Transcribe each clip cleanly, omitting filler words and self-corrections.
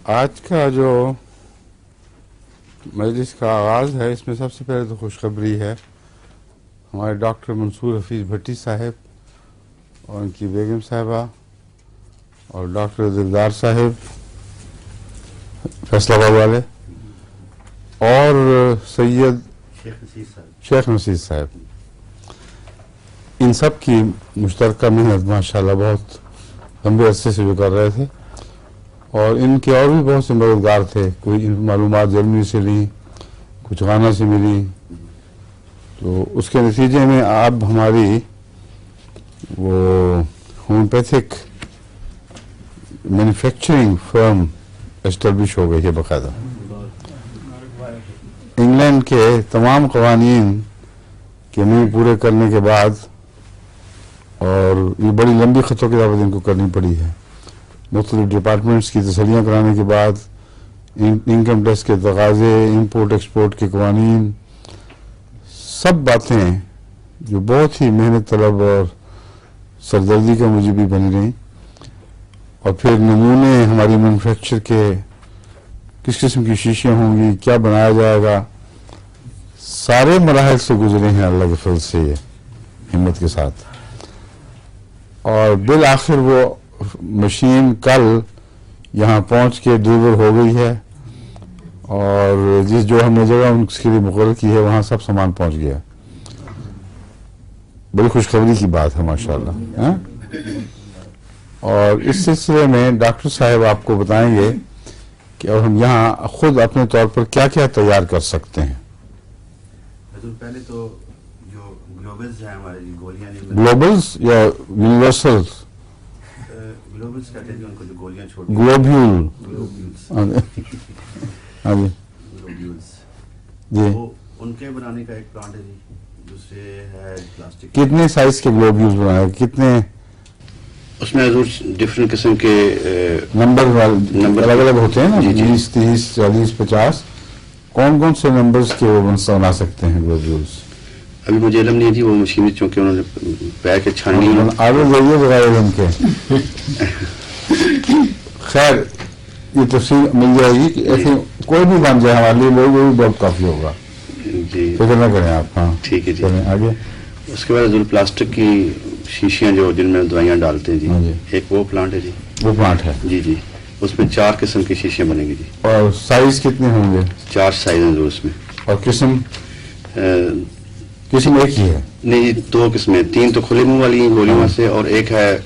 آج کا جو مجلس کا آغاز ہے اس میں سب سے پہلے تو خوشخبری ہے. ہمارے ڈاکٹر منصور حفیظ بھٹی صاحب اور ان کی بیگم صاحبہ اور ڈاکٹر دلدار صاحب فیصلہ آباد والے اور سید شیخ نصیر صاحب، ان سب کی مشترکہ محنت ماشاءاللہ بہت لمبے عرصے سے جو کر رہے تھے، اور ان کے اور بھی بہت سے مددگار تھے. کوئی معلومات جرمنی سے لیں، کچھ غانا سے ملی، تو اس کے نتیجے میں اب ہماری وہ ہومیوپیتھک مینوفیکچرنگ فرم اسٹیبلش ہو گئی ہے باقاعدہ. انگلینڈ کے تمام قوانین کے منہ پورے کرنے کے بعد، اور یہ بڑی لمبی خط و کتابت ان کو کرنی پڑی ہے، مختلف ڈپارٹمنٹس کی تسلیاں کرانے کے بعد، انکم ٹیکس کے تقاضے، امپورٹ ایکسپورٹ کے قوانین، سب باتیں جو بہت ہی محنت طلب اور سردردی کا موجب بھی بن گئیں. اور پھر نمونے ہماری مینوفیکچر کے کس قسم کی شیشیاں ہوں گی، کیا بنایا جائے گا، سارے مراحل سے گزرے ہیں اللہ کے فضل سے یہ ہمت کے ساتھ. اور بالآخر وہ مشین کل یہاں پہنچ کے ڈلیور ہو گئی ہے، اور جس جو ہم نے جگہ ان کے لیے مقرر کی ہے وہاں سب سامان پہنچ گیا. بڑی خوشخبری کی بات ہے ماشاءاللہ. اور اس سلسلے میں ڈاکٹر صاحب آپ کو بتائیں گے کہ اور ہم یہاں خود اپنے طور پر کیا کیا تیار کر سکتے ہیں. پہلے تو جو گلوبلز ہیں ہمارے گولیاں، گلوبلز یا یونیورسلز؟ گلوبلز کہتے ہیں ان کو جو گولیاں چھوڑ گلوبیول. ہاں جی جی. ان کے بنانے کا ایک پلانٹ ہے جی. دوسرے ہے پلاسٹک. کتنے سائز کے گلوبیولز بنائے، کتنے؟ اس میں حضور ڈفرینٹ قسم کے نمبر الگ الگ ہوتے ہیں نا، 20 30 40 50. کون کون سے نمبرز کے وہ بنا سکتے ہیں گلوبیولز؟ ابھی مجھے علم نہیں تھی، وہ مشین چونکہ انہوں نے پیک چھاننی آگے جائیے بغیر علم کے. خیر یہ تفصیل مل جائے گی کہ ایسے کوئی بھی بن جائے ہمارے لیے لوگ، وہ بھی بہت کافی ہوگا جی. فکر نہ کریں آپ. ہاں ٹھیک ہے جی. آگے. اس کے بعد حضور پلاسٹک کی شیشیاں جو جن میں دوائیاں ڈالتے ہیں جی، ایک وہ پلانٹ ہے جی. وہ پلانٹ ہے جی جی. اس میں 4 قسم کی شیشیاں بنیں گی جی. اور سائز کتنے ہوں گے؟ 4 سائز ہیں حضور اس میں. اور قسم ایک ہی ہے؟ نہیں جی، 2 قسمیں. 3 تو کھلے منہ والی ہیں گولیوں سے، اور ایک ہے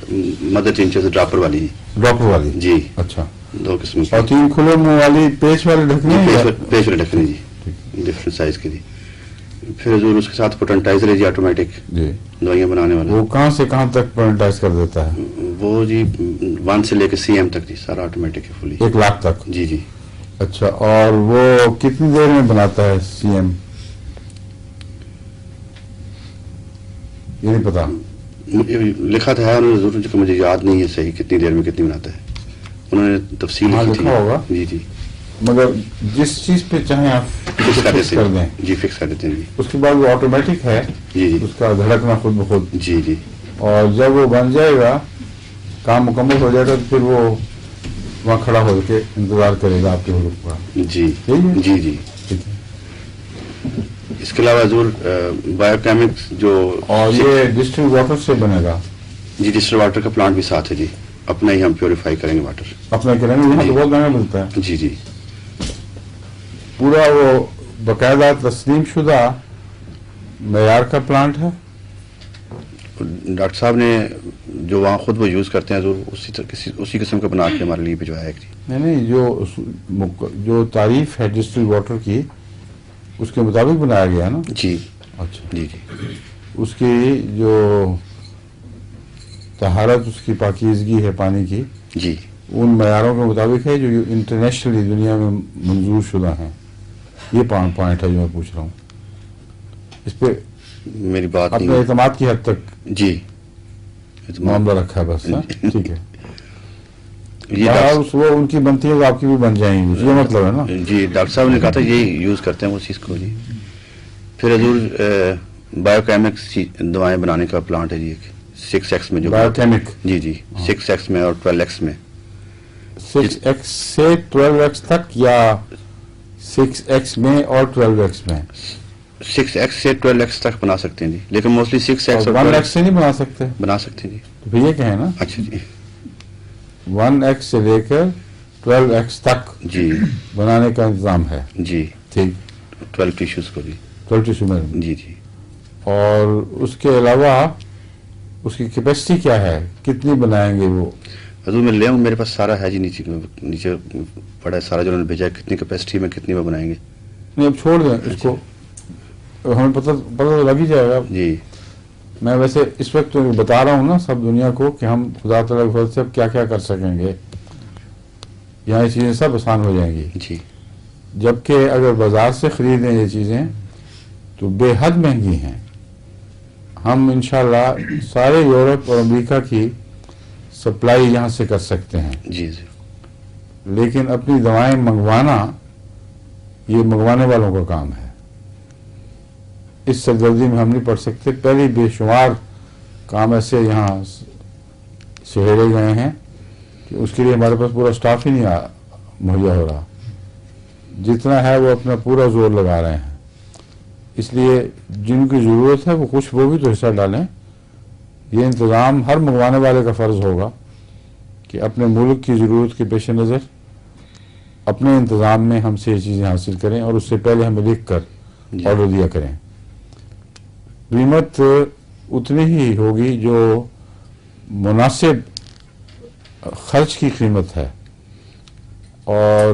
مدر ٹینچر سے ڈراپر والی. ڈراپر والی جی. اچھا. 2 قسم کی. اور 3 کھلے منہ والی پیچ والے ڈھکنے؟ پیچ والے ڈھکنے جی، ڈفرینٹ سائز کے جی. پھر حضور اس کے ساتھ پوٹنٹائزر ہے جی، آٹومیٹک جی دوائیاں بنانے والا. وہ کہاں سے کہاں تک پوٹنٹائز کر دیتا ہے؟ وہ جی 1 سے لے کے CM تک جی، سارا آٹومیٹک ہے فلی. 1 لاکھ تک؟ جی جی. اچھا. اور وہ کتنی دیر میں بناتا ہے CM؟ یہ نہیں پتا. لکھا تھا ہے انہوں نے ضرور، مجھے یاد نہیں ہے صحیح کتنی دیر میں کتنی بناتا ہے. انہوں نے تفصیل لکھا ہوگا. جی جی. مگر جس چیز پہ چاہیں آپ فکس کر دیں جی، فکس کر دیتے ہیں جی. اس کے بعد وہ آٹومیٹک ہے جی جی. اس کا دھڑکنا خود بخود. جی جی. اور جب وہ بن جائے گا، کام مکمل ہو جائے گا، تو پھر وہ وہاں کھڑا ہو کے انتظار کرے گا آپ کے حروف کا. جی جی جی. اس کے علاوہ حضور بایو کیمکس جو، اور یہ ڈسٹل واٹر سے بنے گا جی. ڈسٹل واٹر کا پلانٹ بھی ساتھ ہے جی. اپنا ہی ہم پیوریفائی کریں گے واٹر. اپنا کریں گے، یہاں تو بہت مہنگا ملتا ہے. جی جی. پورا وہ باقاعدہ تسلیم شدہ معیار کا پلانٹ ہے. ڈاکٹر صاحب نے جو وہاں خود وہ یوز کرتے ہیں حضور، اسی قسم کا بنا کے ہمارے لیے بھجوایا ہے جی. نہیں جو تعریف ہے ڈسٹل واٹر کی، اس کے مطابق بنایا گیا ہے نا. جی. اچھا. جی جی. اس کی جو طہارت، اس کی پاکیزگی ہے پانی کی، جی، ان معیاروں کے مطابق ہے جو انٹرنیشنلی دنیا میں منظور شدہ ہیں. یہ پوائنٹ ہے جو میں پوچھ رہا ہوں. اس پہ میری بات اپنے اعتماد کی حد تک جی معاملہ رکھا ہے بس. ٹھیک ہے. یہ وہ ان کی بنتی ہے تو آپ کی بھی بن جائیں گی، یہ مطلب ہے نا. جی. ڈاکٹر صاحب نے کہا تھا یہی یوز کرتے ہیں وہ چیز کو جی. پھر حضور بایو کیمکس دوائیں بنانے کا پلانٹ ہے جی، ایک 6X میں جو بایو کیمک. جی جی. 6X میں اور 12X میں. 6x से 12x तक या 6x में और 12x में? 6x से 12x तक बना सकते हैं जी, लेकिन मोस्टली 6x और और 1x से नहीं बना सकते? बना सकते हैं जी। तो भैया कहे ना अच्छा जी 1x से लेकर 12x तक जी बनाने का इंतजाम है। जी, ठीक, 12 टिश्यूज को जी 12 टिश्यू में। जी जी। और उसके अलावा उसकी कैपेसिटी क्या है, कितनी बनाएंगे वो? हजूर मैं ले आऊँ, मेरे पास सारा है जी, नीचे पड़ा है सारा जो उन्होंने भेजा है, कितनी कैपेसिटी में कितनी में बनाएंगे। नहीं अब छोड़ दें इसको, हमें पता तो लग ही जाएगा। जी मैं वैसे इस वक्त तो बता रहा हूँ ना सब दुनिया को कि हम खुदा तआला के फजल से अब क्या क्या कर सकेंगे, यहाँ ये चीज़ें सब आसान हो जाएंगी। जी जबकि अगर बाजार से खरीदें ये चीज़ें तो बेहद महंगी हैं। हम इंशाल्लाह सारे यूरोप और अमेरिका की सप्लाई यहाँ से कर सकते हैं, जी जी लेकिन अपनी दवाएं मंगवाना ये मंगवाने वालों का काम है। इस सरदर्दी में हम नहीं पड़ सकते। पहले बेशुमार काम ऐसे यहाँ सहेड़े गए हैं कि उसके लिए हमारे पास पूरा स्टाफ ही नहीं मुहैया हो रहा। जितना है वो अपना पूरा जोर लगा रहे हैं, इसलिए जिनकी ज़रूरत है वो भी तो हिस्सा डालें। ये इंतज़ाम हर मंगवाने वाले का फ़र्ज़ होगा कि अपने मुल्क की ज़रूरत के पेश नज़र अपने इंतज़ाम में हमसे ये चीज़ें हासिल करें और उससे पहले हमें लिख कर ऑर्डर दिया करें। कीमत उतनी ही होगी जो मुनासिब खर्च की कीमत है, और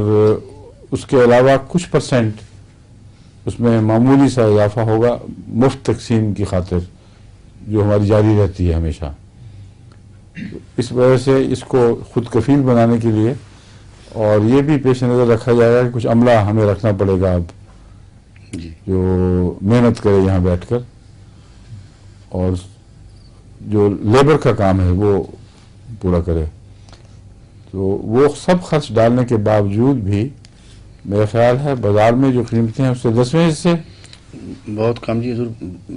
उसके अलावा कुछ परसेंट उसमें मामूली सा इजाफा होगा मुफ्त तकसीम की खातिर, जो हमारी जारी रहती है हमेशा। इस वजह से इसको खुद कफील बनाने के लिए और ये भी पेश नज़र रखा जाएगा कि कुछ अमला हमें रखना पड़ेगा अब जी जो मेहनत करे यहाँ बैठकर, और जो लेबर का काम है वो पूरा करे। तो वो सब खर्च डालने के बावजूद भी मेरा ख्याल है बाजार में जो कीमतें हैं उससे 10वें हिस्से बहुत कम जी हजूर।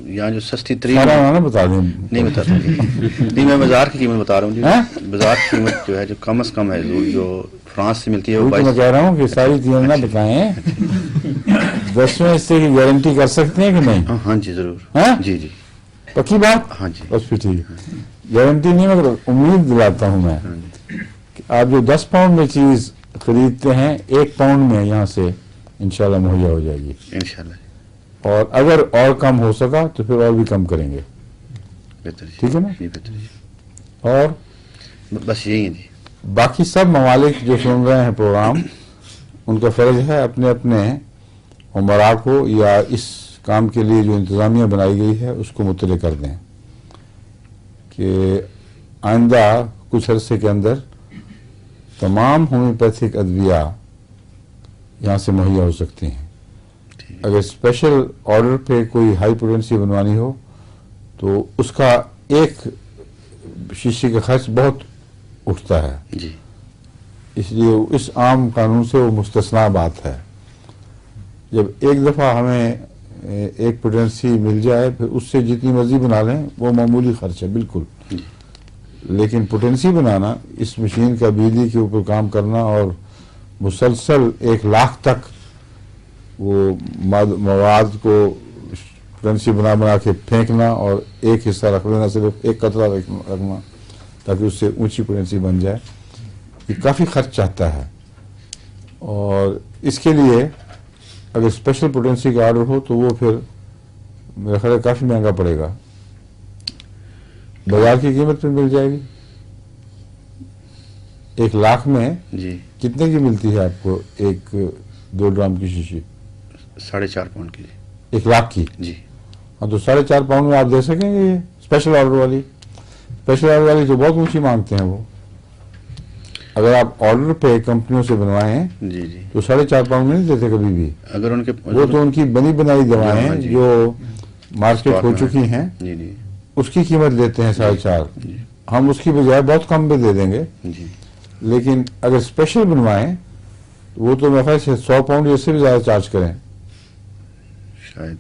यहाँ जो सस्ती तरीन सारा ना बता दें। नहीं बता सकती नहीं, मैं बाजार की कीमत बता रहा हूँ जी। बाजार की कीमत जो है जो कम से कम है जो फ्रांस से मिलती है वो तो मैं कह रहा हूँ कि सारी चीजें ना बताएं। 10वें हिस्से की गारंटी कर सकते हैं कि नहीं? हाँ जी जरूर। हाँ? जी जी पक्की बात? हाँ जी बस फिर ठीक है। गारंटी नहीं मगर उम्मीद दिलाता हूँ मैं हाँ जी कि आप जो 10 पाउंड में चीज खरीदते हैं 1 पाउंड में यहाँ से इंशाल्लाह मुहैया हो जाएगी। इंशाल्लाह। और अगर और कम हो सका तो फिर और भी कम करेंगे। बेहतर जी। ठीक है ना? जी बेहतर जी। और बस यही है जी। बाकी सब ममालिक जो सुन रहे हैं प्रोग्राम, उनका फर्ज है अपने अपने उमरा को या इस काम के लिए जो इंतज़ामिया बनाई गई है उसको मुतले कर दें कि आइंदा कुछ अरसे के अंदर तमाम होम्योपैथिक अद्विया यहाँ से मुहैया हो सकती हैं। अगर स्पेशल ऑर्डर पे कोई हाई पोटेंसी बनवानी हो तो उसका एक शीशी का खर्च बहुत उठता है, जी इसलिए इस आम कानून से वो मुस्तस्ना बात है। जब एक दफ़ा हमें एक पोटेंसी मिल जाए फिर उससे जितनी मर्जी बना लें वो मामूली खर्च है बिल्कुल, लेकिन पोटेंसी बनाना, इस मशीन का बिजली के ऊपर काम करना और मुसलसल 1 लाख तक वो मवाद को पोटेंसी बना के फेंकना और एक हिस्सा रख लेना, सिर्फ एक कतरा रखना ताकि उससे ऊंची पोटेंसी बन जाए, ये काफ़ी खर्च चाहता है। और इसके लिए अगर स्पेशल पोटेंसी का ऑर्डर हो तो वो फिर मेरा ख्याल काफ़ी महंगा पड़ेगा। बाजार की कीमत पे मिल जाएगी। 1 लाख में जी कितने की मिलती है आपको एक 2 ड्राम की शीशी? 4.5 पाउंड की जी। 1 लाख की? जी हाँ, तो 4.5 पाउंड में आप दे सकेंगे ये स्पेशल ऑर्डर वाली? स्पेशल ऑर्डर वाली तो बहुत ऊंची मांगते हैं वो। अगर आप ऑर्डर पे कंपनियों से बनवाएं जी जी। तो 4.5 पाउंड में नहीं देते कभी भी। अगर उनके वो तो उनकी बनी बनाई दवाएं हाँ जी। जो मार्केट स्टॉक हो में चुकी हैं जी जी उसकी कीमत लेते हैं 4.5। हम उसकी बजाय बहुत कम पे दे देंगे, जी। लेकिन अगर स्पेशल बनवाएं तो वो तो मेरे ख्याल से 100 पाउंड इससे भी ज़्यादा चार्ज करें। शायद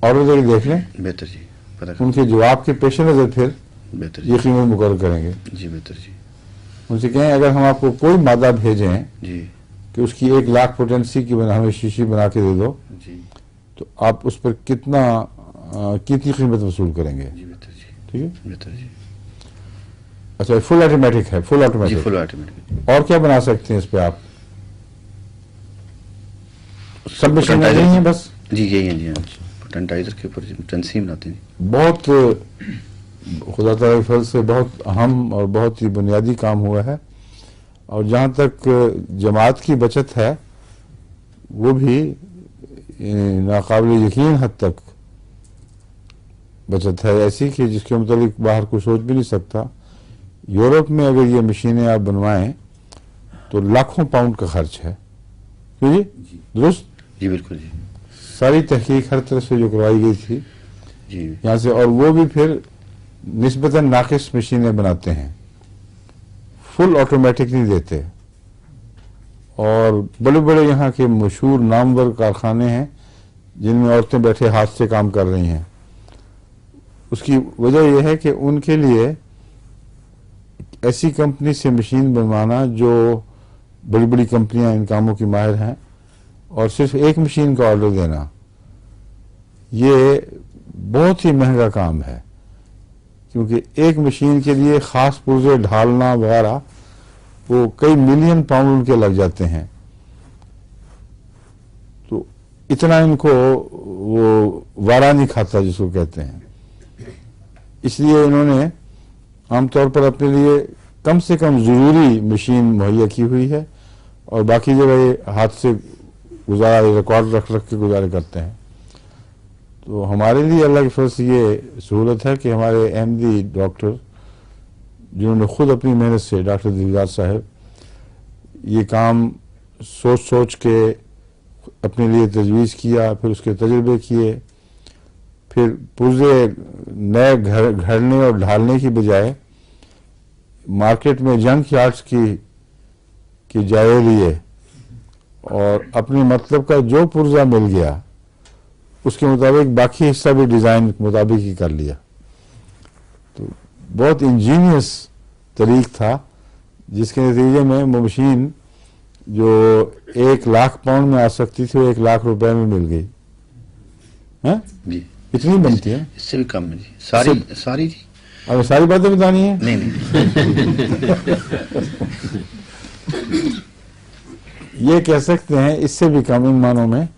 ऑर्डर देके देख लें, बेहतर जी। पता कर उनके जवाब के पेश नज़र फिर बेहतर ये जी। कीमत मुकर्रर करेंगे। जी बेहतर जी। उनसे कहें अगर हम आपको कोई मादा भेजें जी कि उसकी 1,00,000 पोटेंसी की हमें शीशी बना के दे दो, जी तो आप उस पर कितनी कीमत वसूल करेंगे? जी बेहतर जी ठीक है। बेहतर जी अच्छा, फुल ऑटोमेटिक है, फुल जी ऑटोमेटिक। Full automatic. और क्या बना सकते हैं इस पे आप? सब मशीनें नहीं है बस? जी यही है जी हाँ, पोटेंटाइजर के ऊपर पोटेंसी बनाते हैं। बहुत खुदा ताला के फजल से बहुत अहम और बहुत ही बुनियादी काम हुआ है। और जहाँ तक जमात की बचत है वो भी नाकाबिल यकीन हद तक बचत है, ऐसी कि जिसके मुतालिक बाहर कोई सोच भी नहीं सकता। यूरोप में अगर ये मशीनें आप बनवाएं तो लाखों पाउंड का खर्च है। क्यों जी? दुरुस्त? जी बिल्कुल जी सारी तहकीक हर तरफ से जो करवाई गई थी जी यहाँ से, और वो भी फिर निस्बतन नाकिस मशीनें बनाते हैं, फुल ऑटोमेटिक नहीं देते। और बड़े बड़े यहाँ के मशहूर नामवर कारखाने हैं जिनमें औरतें बैठे हाथ से काम कर रही हैं। उसकी वजह यह है कि उनके लिए ऐसी कंपनी से मशीन बनवाना जो बड़ी बड़ी कंपनियां इन कामों की माहिर हैं, और सिर्फ एक मशीन का ऑर्डर देना, ये बहुत ही महंगा काम है। क्योंकि एक मशीन के लिए ख़ास पुर्जे ढालना वगैरह वो कई मिलियन पाउंड उनके लग जाते हैं। तो इतना इनको वो वारा नहीं खाता जिसको कहते हैं। इसलिए इन्होंने आमतौर पर अपने लिए कम से कम ज़रूरी मशीन मुहैया की हुई है, और बाकी जगह ये हाथ से गुजारा, रिकॉर्ड रख रख के गुजारे करते हैं। तो हमारे लिए अल्लाह के फजल से ये सहूलत है कि हमारे अहमदी डॉक्टर जिन्होंने खुद अपनी मेहनत से, डॉक्टर दिलदार साहब, ये काम सोच सोच के अपने लिए तजवीज़ किया, फिर उसके तजुर्बे किए, फिर पुर्जे नए घड़ने और ढालने की बजाय मार्केट में जंक यार्ड्स की जाए लिए, और अपने मतलब का जो पुर्जा मिल गया उसके मुताबिक बाकी हिस्सा भी डिज़ाइन के मुताबिक ही कर लिया। तो बहुत इंजीनियस तरीक था, जिसके नतीजे में वो मशीन जो 1,00,000 पाउंड में आ सकती थी वो 1,00,000 रुपए में मिल गई है। जी इतनी बनती है, इससे भी कम है जी। सारी जी अब सारी बातें बतानी है? नहीं ये कह सकते हैं इससे भी कम, इन मानों में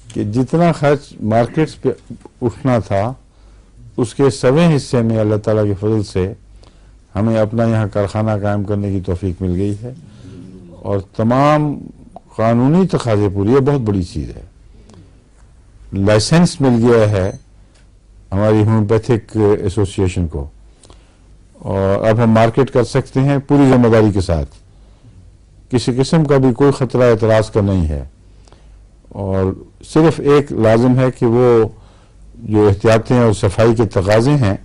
कि जितना खर्च मार्केट्स पे उठना था उसके 7वें हिस्से में अल्लाह ताला के फजल से हमें अपना यहाँ कारखाना कायम करने की तौफीक मिल गई है, और तमाम कानूनी तकाजे पूरी, ये बहुत बड़ी चीज़ है। लाइसेंस मिल गया है हमारी होम्योपैथिक एसोसिएशन को, और अब हम मार्केट कर सकते हैं पूरी जिम्मेदारी के साथ, किसी किस्म का भी कोई ख़तरा एतराज़ का नहीं है। और सिर्फ एक लाजिम है कि वो जो एहतियातें और सफाई के तकाजे हैं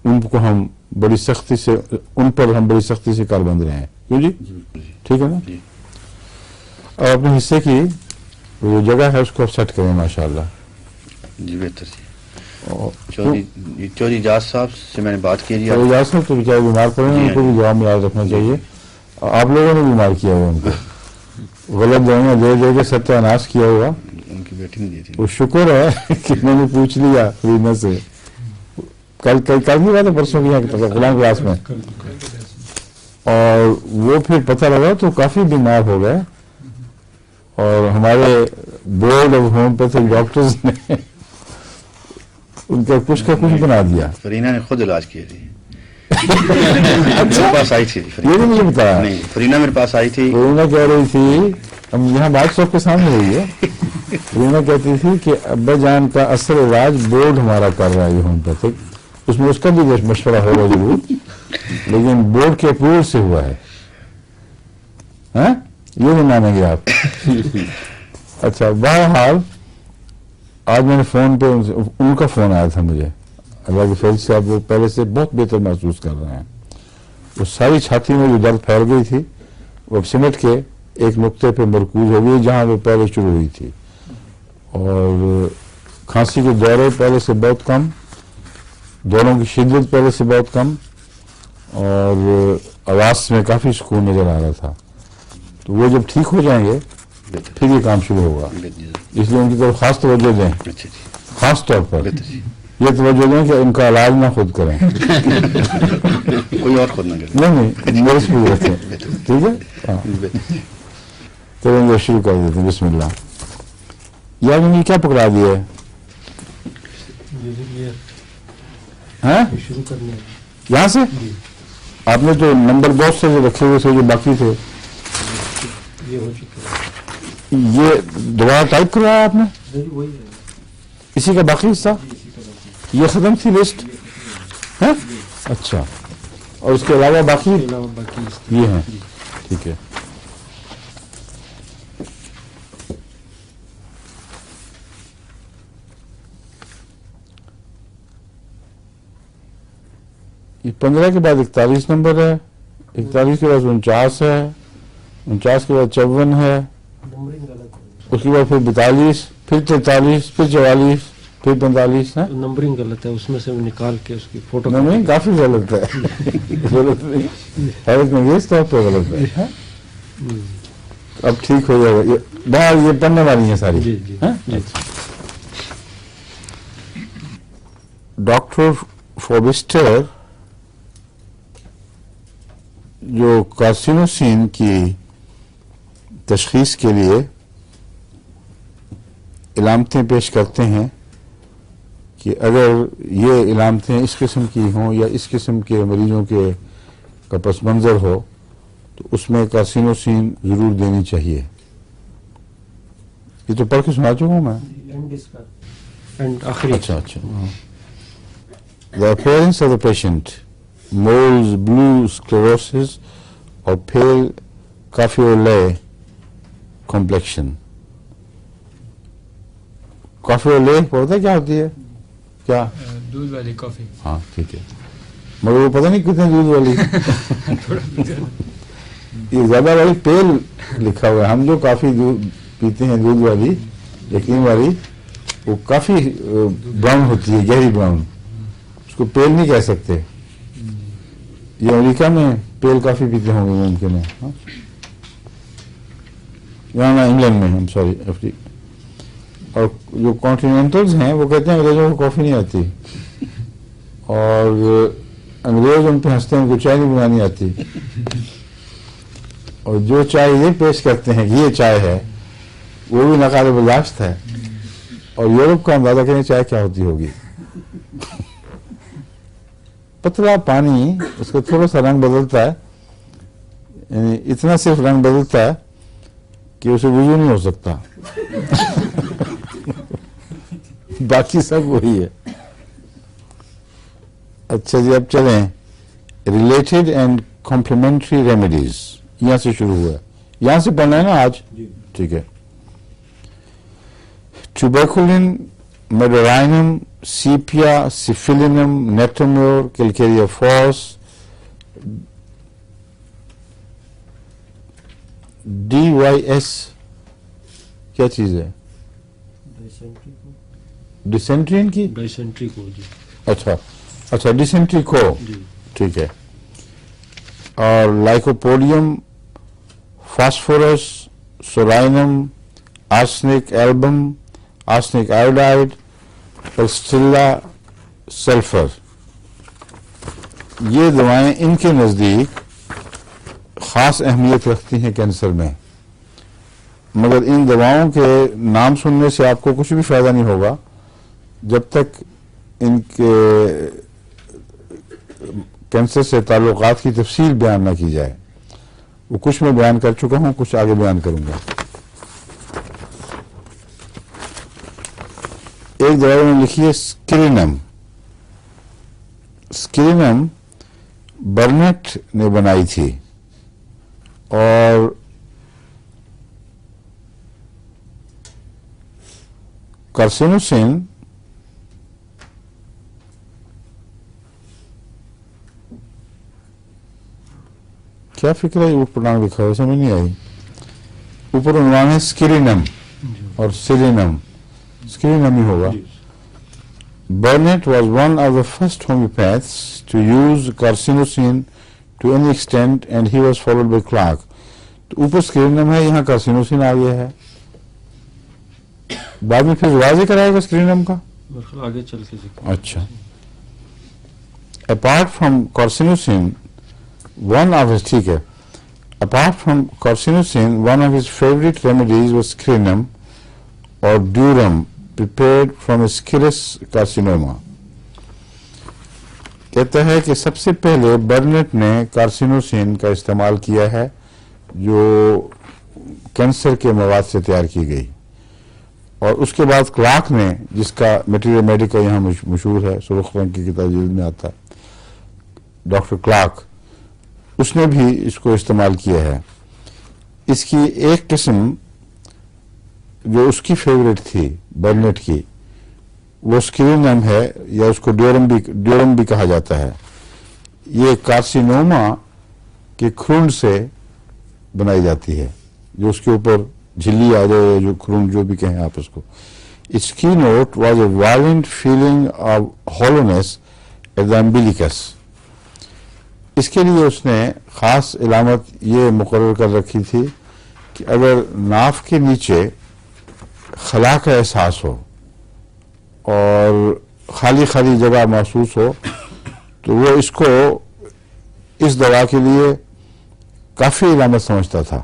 उनको हम बड़ी सख्ती से, उन पर हम बड़ी सख्ती से कारबंद रहे हैं। क्यों जी? ठीक है ना? और अपने हिस्से की जो जगह है उसको सेट करें माशाल्लाह। जी बेहतर जी। और चौधरी इजाज साहब से मैंने बात की जी। इजाज साहब तो बेचारे बीमार पड़े हैं, उनको भी दुआ में याद रखना चाहिए। आप लोगों ने बीमार किया हुआ उनको, गलत दवाइयाँ दे दे के सत्यानाश किया हुआ। उनकी बेटी ने दी थी। वो शुक्र है कि मैंने पूछ लिया रीना से, कल नहीं बात है, परसों की यहाँ गुलाम क्लास में, और वो फिर पता लगा तो काफी बीमार हो गए, और हमारे बोर्ड ऑफ होम्योपैथिक डॉक्टर्स ने उनका कुछ का कुछ बना दिया। फरीना ने खुद इलाज किया जी। मेरे पास आई थी ये नहीं मुझे बताया। नहीं, फरीना मेरे पास आई थी। फरीना कह रही थी, हम यहाँ बात सबके सामने हुई है, फरीना कहती थी कि अब्बा जान का असल इलाज बोर्ड हमारा कर रहा है होम्योपैथिक, उसमें उसका भी मशवरा होगा जरूर, लेकिन बोर्ड के अप्रूवल से हुआ है। हाँ? ये नहीं मानेंगे आप। अच्छा, बहरहाल आज मैंने फोन पे उनका फोन आया था मुझे, अल्लाह के फजल से अब वो पहले से बहुत बेहतर महसूस कर रहे हैं। वो सारी छाती में जो दर्द फैल गई थी वो सिमट के एक नुक्ते पे मरकूज हो गई जहाँ वो पहले शुरू हुई थी, और खांसी के दौरे पहले से बहुत कम, दौरों की शिद्दत पहले से बहुत कम, और आवाज में काफी सुकून नजर आ रहा था। तो वो जब ठीक हो जाएंगे बेहतर फिर ये काम शुरू होगा, बेहतर इसलिए उनकी तरफ खास तवज्जो दें, अच्छा जी खास तौर पर बेहतर जी ये तवज्जो दें कि इनका इलाज ना खुद करें। कोई और खुद ना करे नहीं मेरे से पूछ रखे, ठीक है। हाँ, बेहतर जी। चलेंगे शुरू कर देते हैं, बिस्मिल्लाह। यार इन्हें क्या पकड़ा दिया है? हैं? शुरू करने हैं। यहाँ से आपने तो नंबर बहुत से जो रखे हुए थे जो बाकी थे, ये हो चुका है। ये दोबारा टाइप करवाया आपने? नहीं, वही है। इसी का बाकी हिस्सा इसी का बाकी। ये खत्म थी लिस्ट है? अच्छा, और इसके अलावा बाकी इसके अलावा बाकी इसके- ये हैं, ठीक है। ये 15 के बाद 41 नंबर है, 41 के बाद 49 है, 49 के बाद 54 है, नंबरिंग गलत है। उसके बाद फिर 42, फिर 43, फिर 44, फिर 45 है। नंबरिंग गलत है, उसमें से निकाल के उसकी फोटो नहीं काफी गलत है। गलत नहीं, हैरत नहीं, इस तौर पर गलत है। अब ठीक हो जाएगा। ये बाहर ये पढ़ने वाली है सारी, जी जी हैं? जी। डॉक्टर फोबिस्टर जो कार्सिनोसिन की तशखीस के लिए इलामतें पेश करते हैं कि अगर ये इलामतें इस किस्म की हों या इस किस्म के मरीजों के का पस मंज़र हो तो उसमें कार्सिनोसिन ज़रूर देनी चाहिए। ये तो पढ़ के सुना चुका हूँ मैं। एंड इसका एंड आखिरी अच्छा अच्छा। The appearance of the patient, moles, blue sclerosis or pale cafe-au-lait complexion. cafe-au-lait पता है क्या होती है? क्या? दूध वाली कॉफी। हाँ ठीक है, मगर वो पता नहीं कितने दूध वाली। ये ज्यादा वाली पेल लिखा हुआ है। हम जो काफी दूध पीते हैं दूध वाली या क्रीम वाली, वो काफी ब्राउन होती है, गहरी ब्राउन, उसको पेल नहीं कह सकते। ये अमेरिका में पेल काफी पीते होंगे मुमकिन है। हाँ? यहाँ ना इंग्लैंड में, हम सॉरी अफ्रीका। और जो कॉन्टिनेंटल्स हैं वो कहते हैं अंग्रेजों को कॉफी नहीं आती, और अंग्रेज उन पे हंसते हैं, उनको चाय नहीं बनानी आती। और जो चाय ये पेश करते हैं कि ये चाय है, वो भी नाकाबिल बर्दाश्त है। और यूरोप का अंदाजा करें चाय क्या होती होगी। पतला पानी, उसका थोड़ा सा रंग बदलता है, यानी इतना सिर्फ रंग बदलता है कि उसे वुजू नहीं हो सकता। बाकी सब वही है। अच्छा जी, अब चलें रिलेटेड एंड कॉम्प्लीमेंट्री रेमेडीज। यहां से शुरू हुआ है, यहां से पढ़ना है ना आज, ठीक है। ट्यूबरकुलिन, मेडोराइनम, सीपिया, सिफिलिनम, नेटोम्योर, कैलकेरिया फॉस, DYS क्या चीज है? डाइसेंट्री को डिसेंट्रीन की? डाइसेंट्री को जी अच्छा अच्छा, डिसेंट्री को, जी ठीक है। और lycopodium, phosphorus, solanum, arsenic album, arsenic iodide, pulsatilla, sulphur, ये दवाएं इनके नज़दीक ख़ास अहमियत रखती हैं कैंसर में। मगर इन दवाओं के नाम सुनने से आपको कुछ भी फ़ायदा नहीं होगा जब तक इनके कैंसर से ताल्लुकात की तफसील बयान ना की जाए। वो कुछ मैं बयान कर चुका हूँ, कुछ आगे बयान करूंगा। एक दवा में लिखी है स्क्रीनम। स्क्रीनम बर्नेट ने बनाई थी, और कार्सिनोसिन क्या फिक्र है? ऊपर नाम लिखा हुआ, समझ नहीं आई। ऊपर उन्वान है स्क्रीनम और सिलिनम, स्क्रीनम ही होगा। Burnett was one of the first homeopaths to use carcinosin to any extent, and he was followed by Clark. तो ऊपर स्क्रीनम है, यहाँ कार्सिनोसिन आ गया है, बाद में फिर वाजे कराएगा स्क्रीनम का. मेरे ख्याल आगे चल के जिक्र. अच्छा. Apart from carcinosin, one of his ठीक है. Apart from carcinosin, one of his favorite remedies was scrinum or durum, prepared from Escherichia carcinoma. कहता है कि सबसे पहले बर्नेट ने कार्सिनोसिन का इस्तेमाल किया है जो कैंसर के मवाद से तैयार की गई, और उसके बाद क्लार्क ने, जिसका मटेरियल मेडिका यहाँ मशहूर है, सुर्ख रंग की किताब जिल्द में आता, डॉक्टर क्लार्क, उसने भी इसको इस्तेमाल किया है. इसकी एक किस्म जो उसकी फेवरेट थी बर्नेट की, वो स्क्रीनम है, या उसको ड्यूरम भी कहा जाता है. ये कार्सिनोमा के खून से बनाई जाती है, जो उसके ऊपर झिल्ली आ जाए, जो खून जो भी कहें आप उसको. Its keynote was a violent feeling of hollowness at the umbilicus. इसके लिए उसने खास इलामत ये मुकर्रर कर रखी थी कि अगर नाफ के नीचे खला का एहसास हो और खाली खाली जगह महसूस हो, तो वो इसको इस दवा के लिए काफ़ी इलामत समझता था,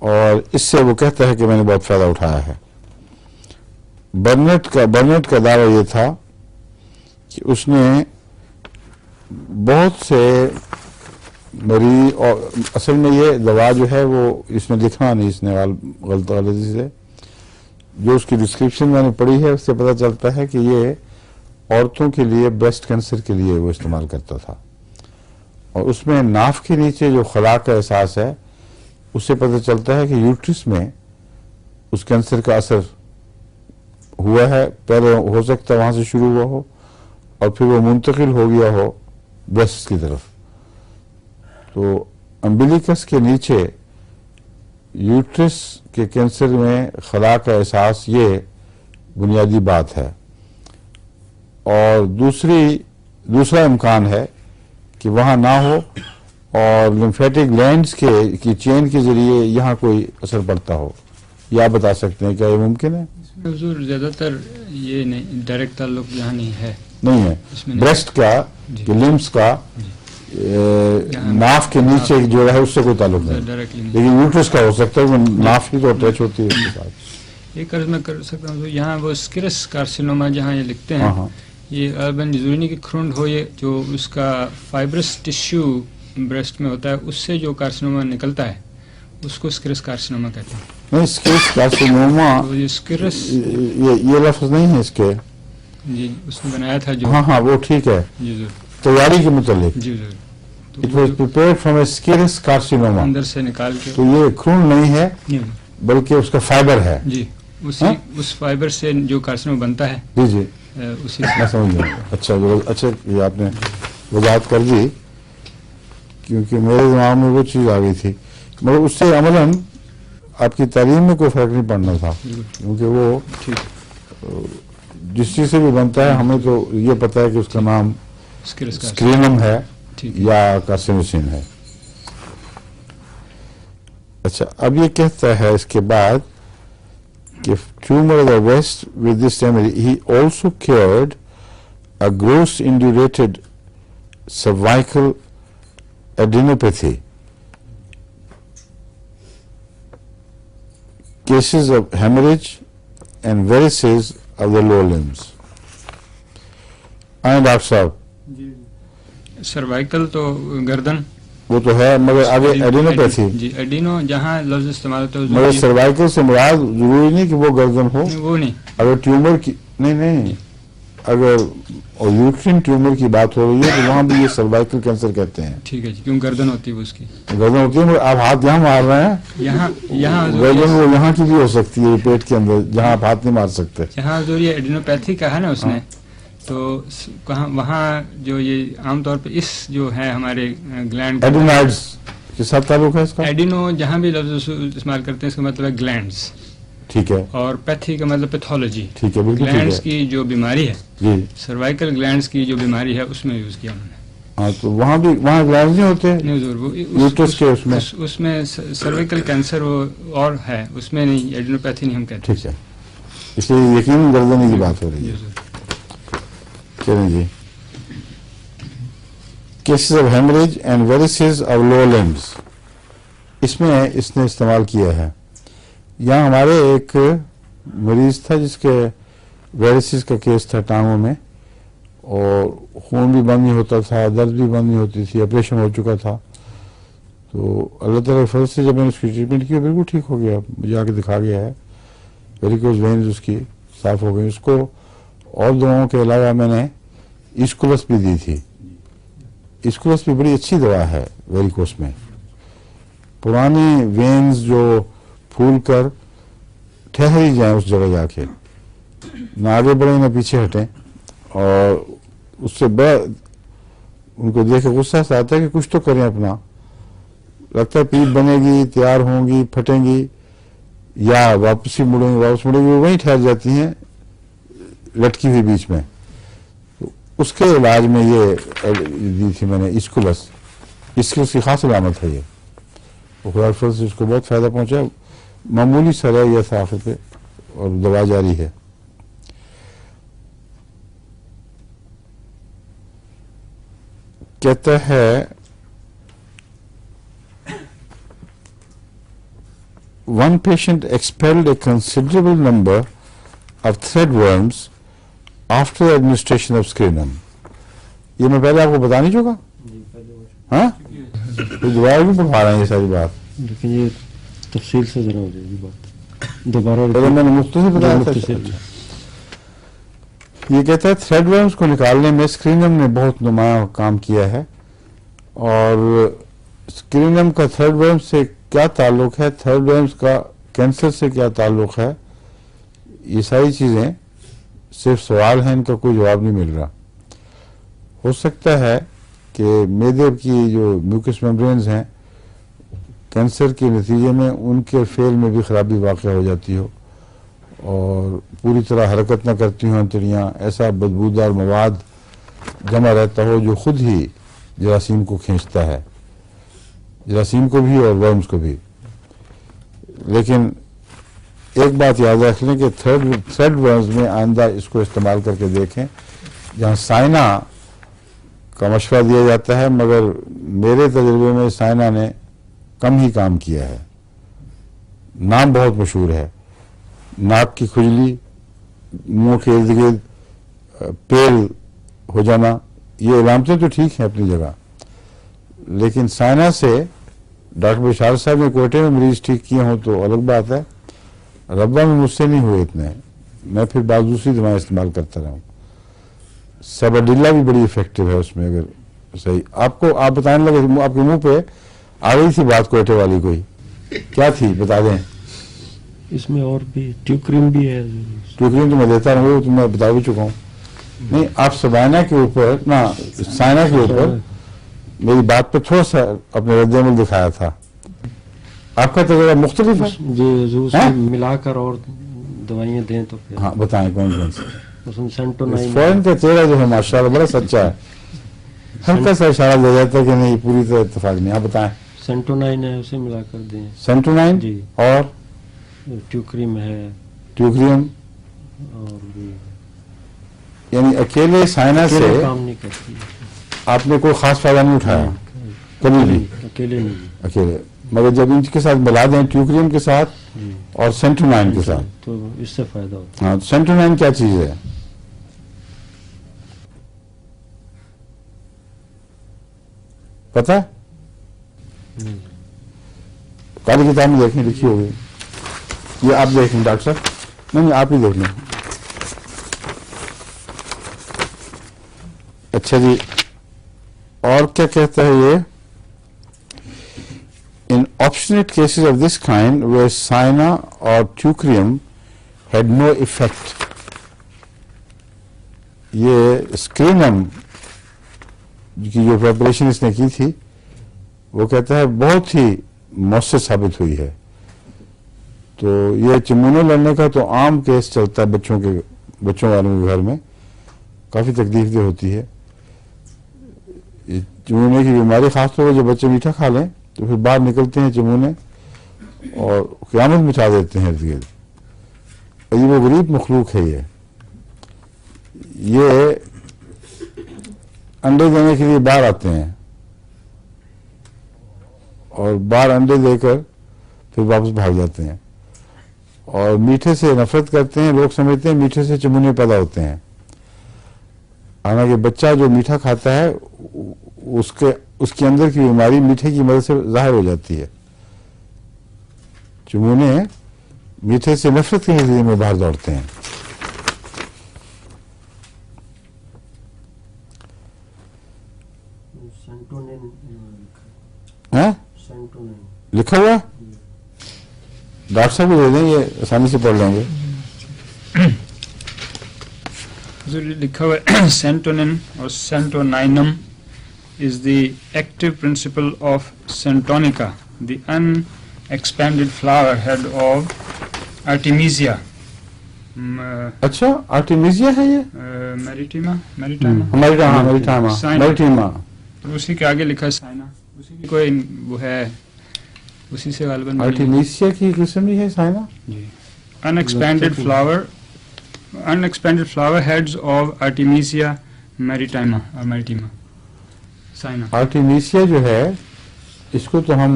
और इससे वो कहता है कि मैंने बहुत फ़ायदा उठाया है. बर्नेट का दावा ये था कि उसने बहुत से मरीज, और असल में ये दवा जो है वो इसमें लिखना नहीं इसने गलती से, जो उसकी डिस्क्रिप्शन मैंने पढ़ी है उससे पता चलता है कि ये औरतों के लिए ब्रेस्ट कैंसर के लिए वो इस्तेमाल करता था, और उसमें नाफ के नीचे जो खला का एहसास है उससे पता चलता है कि यूट्रस में उस कैंसर का असर हुआ है. पहले हो सकता है वहां से शुरू हुआ हो और फिर वो मुंतकिल हो गया हो ब्रेस्ट की तरफ. तो अम्बिलिकस के नीचे यूट्रस के कैंसर में खला का एहसास, ये बुनियादी बात है. और दूसरा इम्कान है कि वहाँ ना हो और लिम्फेटिक ग्लैंड्स की चेन के जरिए यहाँ कोई असर पड़ता हो. ये आप बता सकते हैं क्या ये मुमकिन है? हुजूर ज्यादातर ये नहीं, डायरेक्ट ताल्लुक यहाँ नहीं है. नहीं है. ब्रेस्ट का, लिम्स का, नाफ के नीचे जो है उससे कोई ताल्लुक नहीं, लेकिन यूट्रस का हो सकता है, वो नाफ ही तो अटैच होती है उसके साथ. एक अर्ज मैं कर सकता हूँ, यहाँ वो स्किरस कार्सिनोमा जहाँ ये लिखते हैं, ये अर्बन जरूरी नहीं कि खून हो, ये जो उसका फाइब्रस टिश्यू ब्रेस्ट में होता है उससे जो कार्सिनोमा निकलता है उसको स्किरस कार्सिनोमा कहते हैं. नहीं, स्किरस कार्सिनोमा तो ये स्किरस ये लफ्ज नहीं है इसके. जी उसने बनाया था जो. हाँ वो ठीक है. जी जरूर. तैयारी के मुतालिक. जी जरूर. It was prepared from a scirrhus carcinoma. अंदर से निकाल के. तो ये खून नहीं है बल्कि उसका फाइबर है. जी उस फाइबर से जो कार्सिनोमा बनता है. जी उसी मैं समझ गया. अच्छा ये आपने वजाहत कर दी, क्योंकि मेरे दिमाग में वो चीज़ आ गई थी, मगर उससे अमलन आपकी तालीम में कोई फर्क नहीं पड़ना था, क्योंकि वो जिस चीज़ से भी बनता है हमें तो ये पता है कि उसका नाम स्क्रीनम है या कार्सिनोसिन है. अच्छा, अब ये कहता है इसके बाद कि tumor of the breast with this remedy. He also cured a gross indurated cervical adenopathy, cases of hemorrhage and varices of the lower limbs. आए डॉक्टर साहब. सर्वाइकल तो गर्दन वो तो है, मगर आगे एडिनोपैथी. जी एडिनो जहाँ लफ्ज इस्तेमाल होता है मगर सर्वाइकल से मुराद जरूरी नहीं कि वो गर्दन हो. वो नहीं. अगर ट्यूमर की नहीं अगर यूट्रिन ट्यूमर की बात हो रही है तो वहाँ भी ये सर्वाइकल कैंसर कहते हैं. ठीक है जी, क्यों गर्दन होती है उसकी. गर्दन होती है, मगर आप हाथ यहाँ मार रहे हैं. यहाँ गर्दन वो यहाँ की भी हो सकती है, पेट के अंदर जहाँ आप हाथ नहीं मार सकते. यहाँ जो ये एडिनोपैथी का है ना उसने, तो कहाँ वहाँ जो ये आमतौर पे इस जो है हमारे ग्लैंड एडिनॉइड्स के साथ ताल्लुक है इसका. एडिनो जहाँ भी लफ्ज इस्तेमाल करते हैं इसका मतलब है ग्लैंड्स. ٹھیک ہے اور پیتھی کا مطلب پیتھولوجی، ٹھیک ہے بالکل ٹھیک گلینڈز ہے کی جو بیماری ہے، جی سروائکل گلینڈز کی جو بیماری ہے اس میں یوز کیا انہوں نے. ہاں تو وہاں بھی وہاں گلینڈز نہیں ہوتے نہیں حضور، وہ یوٹرس کے اس میں اس میں سروائکل کینسر وہ اور ہے، اس میں نہیں، ایڈینوپیتھی نہیں ہم کہتے. ٹھیک ہے اس لیے یقین گردنے کی بات ہو رہی جی ہے. حضور. چلیں جی cases of haemorrhage and varices of low limbs, اس میں اس نے استعمال کیا ہے. یہاں ہمارے ایک مریض تھا جس کے ویریسز کا کیس تھا ٹانگوں میں، اور خون بھی بند نہیں ہوتا تھا، درد بھی بند نہیں ہوتی تھی، آپریشن ہو چکا تھا. تو اللہ تعالیٰ کے فضل سے جب میں نے اس کی ٹریٹمنٹ کی بالکل ٹھیک ہو گیا، مجھے آ کے دکھا گیا ہے، ویریکوز وینز اس کی صاف ہو گئی. اس کو اور دواؤں کے علاوہ میں نے ایسکولس بھی دی تھی. ایسکولس بھی بڑی اچھی دوا ہے ویریکوس میں. پرانے وینز جو پھول کر ٹھہر ہی جائیں اس جگہ جا کے، نہ آگے بڑھیں نہ پیچھے ہٹیں، اور اس سے بڑا ان کو دیکھ کے غصہ سے آتا ہے کہ کچھ تو کریں اپنا. لگتا ہے پیپ بنے گی، تیار ہوں گی، پھٹیں گی، یا واپس مڑیں گی وہ وہیں ٹھہر جاتی ہیں لٹکی ہوئی بیچ میں. اس کے علاج میں یہ دی تھی میں نے ایسکولس. ایسکولس کی خاص علامت ہے یہ، خدا کے فضل سے اس کو بہت فائدہ پہنچا. معمولی سا رہ گیا تھا آخر پہ، اور دوا جاری ہے. کہتا ہے one patient expelled a considerable number of threadworms after the administration of screenum. یہ میں پہلے آپ کو بتا نہیں چکا؟ ہاں دوبارہ بھی پڑھا رہے ہیں یہ ساری بات، لیکن یہ تفصیل سے ذرا ہو جائے گی بات دوبارہ. پہلے میں نے مختصر بتایا تھا. یہ کہتا ہے تھریڈ ورمز کو نکالنے میں اسکرینم نے بہت نمایاں کام کیا ہے. اور اسکرینم کا تھریڈ ورم سے کیا تعلق ہے، تھریڈ ورمز کا کینسر سے کیا تعلق ہے، یہ ساری چیزیں صرف سوال ہیں، ان کا کوئی جواب نہیں مل رہا. ہو سکتا ہے کہ معدے کی جو میوکس میمبرینز ہیں کینسر کے نتیجے میں ان کے فیل میں بھی خرابی واقع ہو جاتی ہو، اور پوری طرح حرکت نہ کرتی ہوں انتڑیاں، ایسا بدبودار مواد جمع رہتا ہو جو خود ہی جراثیم کو کھینچتا ہے، جراثیم کو بھی اور ورمز کو بھی. لیکن ایک بات یاد رکھ لیں کہ تھریڈ ورمز میں آئندہ اس کو استعمال کر کے دیکھیں. جہاں سائنا کا مشورہ دیا جاتا ہے، مگر میرے تجربے میں سائنا نے کم ہی کام کیا ہے. نام بہت مشہور ہے، ناک کی کھجلی، منہ کے ارد گرد پیل ہو جانا، یہ علامتیں تو ٹھیک ہیں اپنی جگہ، لیکن سائنا سے ڈاکٹر بشار صاحب نے کوئٹے میں مریض ٹھیک کیے ہوں تو الگ بات ہے. ربا میں مجھ سے نہیں ہوئے اتنے، میں پھر بعض دوسری دوائیں استعمال کرتا رہا ہوں. سیباڈیلا بھی بڑی افیکٹو ہے اس میں. اگر صحیح آپ کو آپ بتانے لگے، آپ کے منہ پہ آ رہی تھی بات کوئٹے والی، کوئی کیا تھی بتا دیں. اس میں اور بھی ٹیوکریم بھی ہے. ٹیوکریم تو میں دیتا رہوں، وہ تو میں بتا بھی چکا ہوں. نہیں آپ سبائنا کے اوپر نہ سائنا کے اوپر میری بات پہ تھوڑا سا اپنے رد عمل دکھایا تھا. آپ کا تجربہ مختلف ہے. جی حضور سے ملا کر اور دوائیاں دیں تو پھر ہاں بتائیں کون کون سی. اس میں سینٹونائن فورن کا چہرہ جو ہے ماشاءاللہ بڑا سچا ہے، ہلکا سا اشارہ دے جاتا ہے کہ نہیں پوری طرح اتفاق نہیں. آپ بتائیں. سینٹونائن ہے، اسے ملا کر دیں. سینٹونائن جی. اور ٹیوکریم ہے ٹیوکریم، اور بھی یعنی اکیلے سائنا سے کام نہیں کرتی. آپ نے کوئی خاص فائدہ نہیں اٹھایا کبھی بھی اکیلے نہیں. اکیلے، مگر جب ان کے ساتھ ملا دیں ٹیوکریم کے ساتھ جی. اور سینٹونائن کے ساتھ، تو اس سے فائدہ ہوتا ہاں سینٹونائن کیا چیز ہے؟ پتہ ہے؟ کالی کتاب میں دیکھیں لکھی ہوگی، یہ آپ دیکھ لیں ڈاکٹر صاحب. نہیں آپ ہی دیکھ لیں. اچھا جی، اور کیا کہتا ہے یہ؟ In obstinate cases of this kind where cyana or teucrium had no effect, یہ اسکرینم کی جو پریپریشن اس نے کی تھی وہ کہتا ہے بہت ہی مؤثر ثابت ہوئی ہے. تو یہ چمونے لڑنے کا تو عام کیس چلتا ہے بچوں والوں کے گھر میں، کافی تکلیف دہ ہوتی ہے یہ چمونے کی بیماری، خاص طور پر جب بچے میٹھا کھا لیں تو پھر باہر نکلتے ہیں چمونے اور قیامت مچا دیتے ہیں ارد گرد. عجیب و غریب مخلوق ہے یہ انڈے دینے کے لیے باہر آتے ہیں اور باہر انڈے دے کر پھر واپس بھاگ جاتے ہیں اور میٹھے سے نفرت کرتے ہیں. لوگ سمجھتے ہیں میٹھے سے چمونے پیدا ہوتے ہیں، حالانکہ بچہ جو میٹھا کھاتا ہے اس کے اندر کی بیماری میٹھے کی مدد سے ظاہر ہو جاتی ہے. چمونے میٹھے سے نفرت کے نتیجے میں باہر دوڑتے ہیں. ہاں لکھا ہوا ڈاکٹر صاحب کو دے دیں، یہ آسانی سے پڑھ لیں گے. لکھا ہوا سینٹونن اور سینٹونائنم is the active principle of Centonica, the unexpanded flower head of Artemisia اچھا آرٹیمیزیا ہے یہ میریٹیما. اسی کے آگے لکھا ہے سائنا، اسی کی کوئی وہ ہے، اسی سے غالباً آرٹیمیزیا کی قسم ہی ہے سائنا. جی unexpanded flower heads of Artemisia maritima اور maritima سائنا. آرٹیمیزیا جو ہے اس کو تو ہم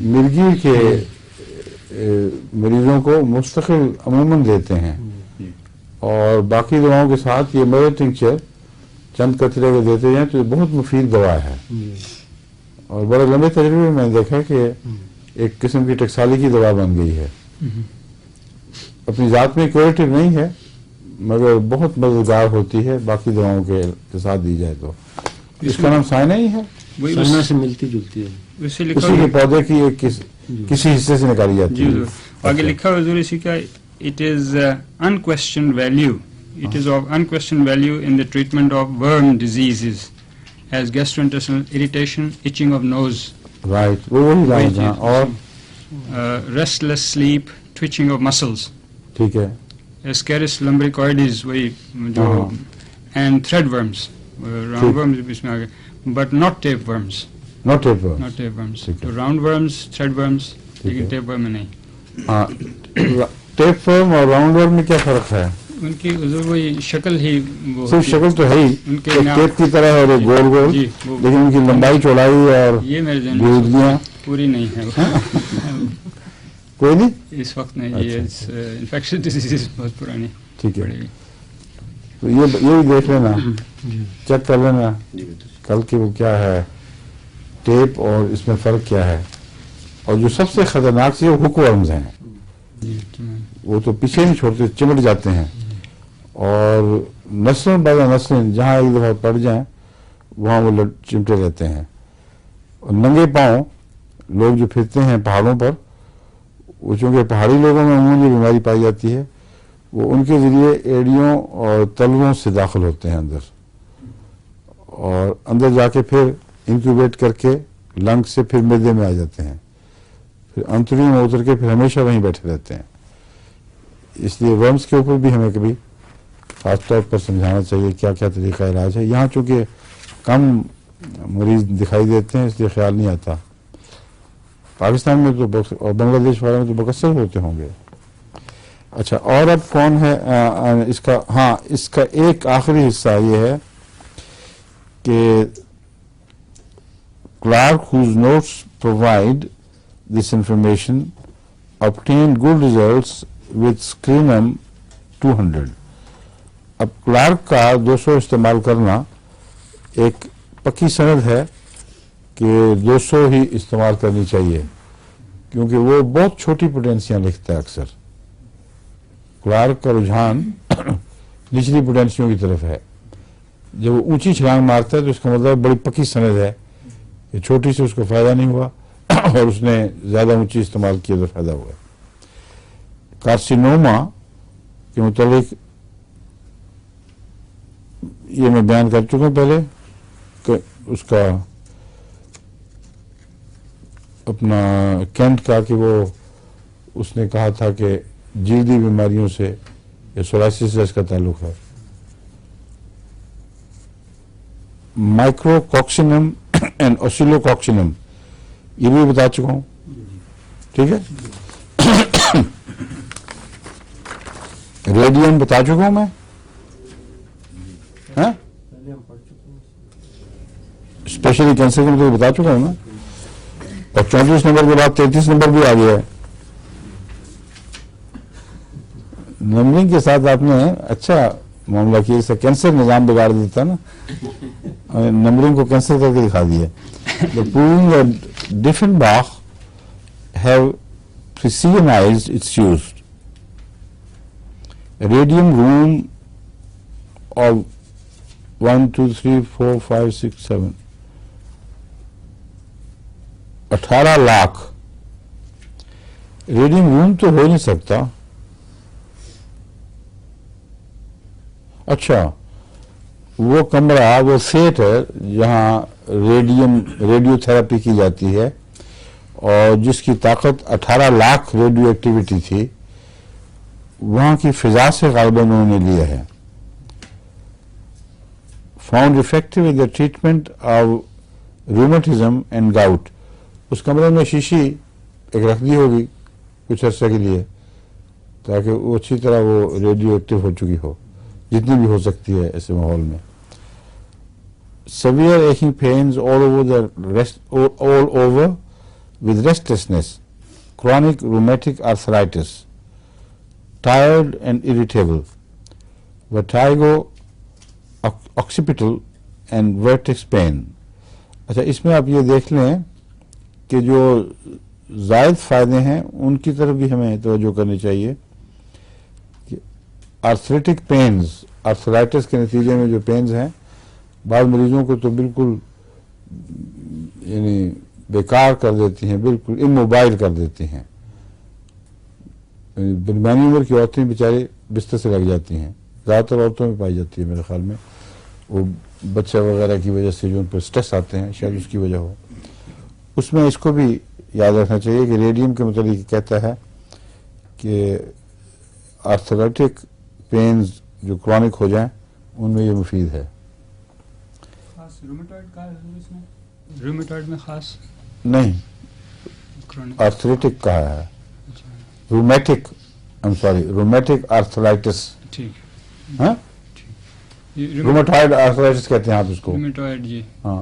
مرگی کے مریضوں کو مستقل عموماً دیتے ہیں اور باقی دواؤں کے ساتھ یہ مدر ٹنکچر چند قطرے کے دیتے ہیں تو یہ بہت مفید دوا ہے. اور بڑے لمبے تجربے میں نے دیکھا کہ ایک قسم کی ٹکسالی کی دوا بن گئی ہے. اپنی ذات میں کیوریٹو نہیں ہے مگر بہت مددگار ہوتی ہے باقی دواؤں کے ساتھ دی جائے تو. اس کا نام سائنا ہی ہے، سائنا سے ملتی جلتی ہے، اسی اسی کے پودے کی ایک کسی حصے سے نکالی جاتی ہے. آگے لکھا ہوا حضور اسی کا it is unquestioned value. It is of unquestioned value in the treatment of worm diseases as gastrointestinal irritation, itching of nose, right وہی لائن ہے. اور restless sleep, twitching of muscles, ٹھیک ہے Ascaris lumbricoides وہی جو and thread worms, round worms بھی اس میں آگے but not tape worms. Not tape. Not tapeworms. ٹھیک ہے. تو round worms, thread worms لیکن ہے. tape worm میں نہیں. ہاں ٹیپ ورم اور راؤنڈ ورم میں کیا فرق ہے؟ ان کی حضور وہی شکل ہی وہ صرف شکل تو ہے ہی ان کے ایک نام- ٹیپ کی طرح اور ایک گول گول، جی وہ لیکن ان کی لمبائی چوڑائی اور یہ میرے ذہن میں گودیاں پوری نہیں ہے کوئی نہیں. اس وقت نہیں. یہ انفیکشن ڈیزیز بہت پرانی ٹھیک ہے پڑے گی. تو یہ بھی دیکھ لینا، چیک کر لینا کل کی وہ کیا ہے ٹیپ اور اس میں فرق کیا ہے. اور جو سب سے خطرناک چیز ہک ورمز ہیں، وہ تو پیچھے نہیں چھوڑتے، چمٹ جاتے ہیں اور نسلوں بعد نسلیں جہاں ایک دفعہ پڑ جائیں وہاں وہ چمٹے رہتے ہیں. اور ننگے پاؤں لوگ جو پھرتے ہیں پہاڑوں پر، وہ چونکہ پہاڑی لوگوں میں عموماً یہ بیماری پائی جاتی ہے، وہ ان کے ذریعے ایڑیوں اور تلووں سے داخل ہوتے ہیں اندر اور اندر جا کے پھر انکیوبیٹ کر کے لنگ سے پھر معدے میں آ جاتے ہیں، پھر انتڑیوں میں اتر کے پھر ہمیشہ وہیں بیٹھے رہتے ہیں. اس لیے ورمز کے اوپر بھی ہمیں کبھی خاص طور پر سمجھانا چاہیے کیا کیا طریقہ علاج ہے. یہاں چونکہ کم مریض دکھائی دیتے ہیں اس لیے خیال نہیں آتا. پاکستان میں تو اور بنگلہ دیش والے میں تو بکثر ہوتے ہوں گے. اچھا اور اب کون ہے اس کا؟ ہاں اس کا ایک آخری حصہ یہ ہے کہ Clark, whose notes provide this information, obtained good results with Screenum 200. اب کلارک کا 200 استعمال کرنا ایک پکی سند ہے کہ 200 ہی استعمال کرنی چاہیے کیونکہ وہ بہت چھوٹی پوٹینسیاں لکھتا ہے اکثر. کلارک کا رجحان نچلی پوٹینسیوں کی طرف ہے. جب وہ اونچی چھلانگ مارتا ہے تو اس کا مطلب بڑی پکی سند ہے کہ چھوٹی سے اس کو فائدہ نہیں ہوا اور اس نے زیادہ اونچی استعمال کیا تو فائدہ ہوا. کارسینوما کے متعلق یہ میں بیان کر چکا ہوں پہلے کہ اس کا اپنا کینٹ کا کہ وہ उसने कहा था कि जल्दी बीमारियों से या सोराइसिस से इसका ताल्लुक है। माइक्रोकॉक्सिनम एंड ओसिलोकॉक्सिनम ये भी बता चुका हूं, ठीक है। रेडियम बता चुका हूं मैं, हैं? स्पेशली कैंसर के मतलब बता चुका हूं ना। और 34 नंबर के बाद 33 नंबर भी आ गया है। नंबरिंग के साथ आपने अच्छा मामला किया, इससे कैंसर निजाम बिगाड़ देता ना, नंबरिंग को कैंसर करके दिखा दिया। The proving that Dieffenbach have precisionized its use. Radium room of 1, 2, 3, 4, 5, 6, 7 18 lakh radium room तो हो नहीं सकता। अच्छा, वो कमरा, वो सेट है जहां रेडियोथेरेपी की जाती है और जिसकी ताकत 18 लाख रेडियो एक्टिविटी थी, वहां की फिजा से गालिबन उन्होंने लिया है। Found effective in the treatment of rheumatism and gout. उस कमरे में शीशी एक रख दी होगी कुछ अर्से के लिए, ताकि वो अच्छी तरह वो रेडियो एक्टिव हो चुकी हो, जितनी भी हो सकती है ऐसे माहौल में। severe aching pains all over with restlessness, chronic rheumatic arthritis, tired and irritable, vertigo, occipital and vertex pain. अच्छा, इसमें आप ये देख लें कि जो जायद फायदे हैं उनकी तरफ भी हमें तवज्जो करनी चाहिए कि आर्थराइटिक पेन्स, आर्थराइटिस के नतीजे में जो पेन्स हैं, बाद मरीजों को तो बिल्कुल यानी बेकार कर देती हैं, बिल्कुल इमोबाइल कर देती हैं। दरमियानी उम्र की औरतें बेचारी बिस्तर से लग जाती हैं, ज़्यादातर औरतों में पाई जाती है मेरे ख्याल में। वो बच्चे वगैरह की वजह से जो उन पर स्ट्रेस आते हैं, शायद उसकी वजह हो। उसमें इसको भी याद रखना चाहिए कि रेडियम के मतलब कहता है कि आर्थराइटिक पेन्स जो क्रॉनिक हो जाएं उनमें ये मुफीद है। खास रूमेटॉइड का है इसमें, रूमेटॉइड में खास नहीं, chronic- आर्थराइटिक कहा है, अच्छा, रूमेटिक, रूमेटिक आर्थराइटिस, ठीक हाँ, रूमेटॉइड आर्थराइटिस कहते हैं आप इसको। रूमेटॉइड जी, हाँ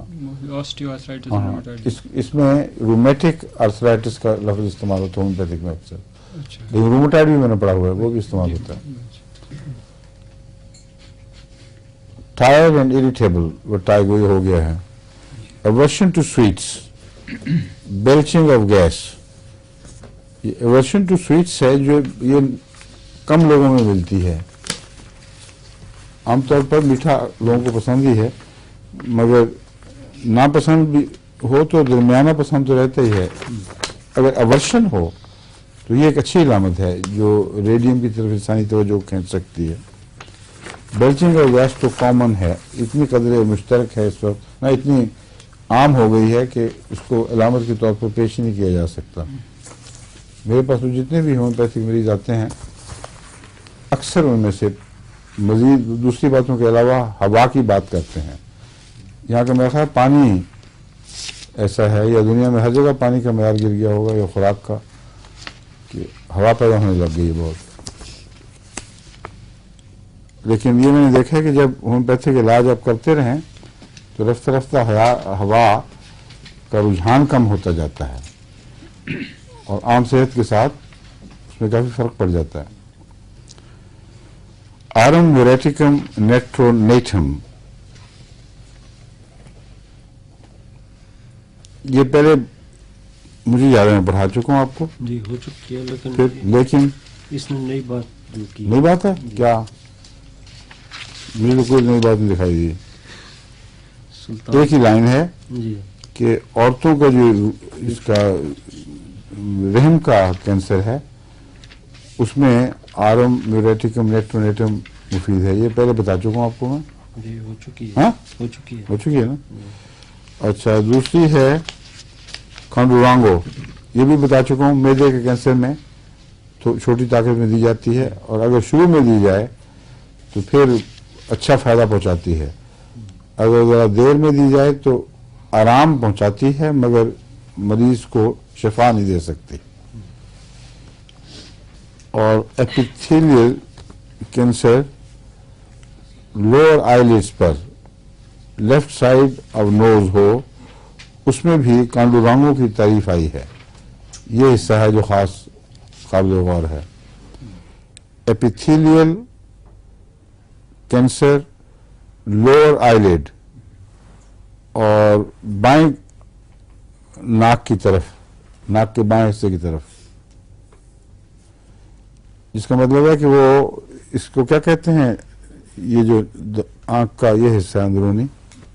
ऑस्टियोआर्थराइटिस, हाँ, रूमेटॉइड। इसमें रूमेटिक आर्थराइटिस का लफ्ज इस्तेमाल होता है होम्योपैथिक में अक्सर, अच्छा, लेकिन रूमेटॉइड भी मैंने पढ़ा हुआ है, वो भी इस्तेमाल होता है। टायर्ड एंड इरिटेबल, वो टाइगो हो गया है। Aversion to sweets, belching of gas, ये अवर्शन टू स्वीट्स है जो ये कम लोगों में मिलती है। आमतौर पर मीठा लोगों को पसंद ही है, मगर नापसंद भी हो तो दरमियाना पसंद तो रहता ही है। अगर अवर्शन हो तो ये एक अच्छी अलामत है जो रेडियम की तरफ इंसानी तवज्जो खींच सकती है। बेल्चिंग और गैस तो कॉमन है, इतनी कदर मुश्तरक है इस वक्त ना, इतनी आम हो गई है कि उसको अलामत के तौर पर पेश ही नहीं किया जा सकता। मेरे पास तो जितने भी होम्योपैथिक मरीज आते हैं, अक्सर उनमें से मजीद दूसरी बातों के अलावा हवा की बात करते हैं। यहाँ का मेरा ख्याल पानी ऐसा है, या दुनिया में हर जगह पानी का मयार गिर गया होगा या खुराक का, कि हवा पैदा होने लग गई है बहुत। लेकिन ये मैंने देखा है कि जब होम्योपैथिक इलाज आप करते रहें तो रफ्ता रफ्ता हवा का रुझान कम होता जाता है और आम सेहत के साथ उसमें काफ़ी फर्क पड़ जाता है। आरम म्यूरेटिकम नेट्रोनेटम, ये पहले मुझे याद है, मैं पढ़ा चुका हूँ आपको जी, हो चुकी है, फिर, लेकिन इसने नई बात जो की नई बात है क्या? मुझे तो कोई नई बात नहीं दिखाई दी। सुल्तान एक ही लाइन है जी, कि औरतों का जो इसका रहम का कैंसर है उसमें आरम म्यूरेटिकम नेट्रोनेटम मुफीद है। ये पहले बता चुका हूँ आपको मैं। जी हो चुकी है, हाँ, हो चुकी है। हो चुकी है ना। अच्छा, दूसरी है खंडुरांगो, ये भी बता चुका हूँ, मैदे के कैंसर में तो छोटी ताकत में दी जाती है, और अगर शुरू में दी जाए तो फिर अच्छा फायदा पहुंचाती है। अगर ज़रा देर में दी जाए तो आराम पहुंचाती है मगर मरीज को शिफा नहीं दे सकती। और एपिथेलियल कैंसर लोअर आईलिड्स पर लेफ्ट साइड ऑफ नोज हो, उसमें भी कांडूरांगों की तारीफ आई है। ये हिस्सा है जो खास काबिल गौर है। एपिथेलियल कैंसर लोअर आईलिड और बाएं नाक की तरफ, नाक के बाएं हिस्से की तरफ, जिसका मतलब है कि वो इसको क्या कहते हैं, ये जो आंख का ये हिस्सा है अंदरूनी,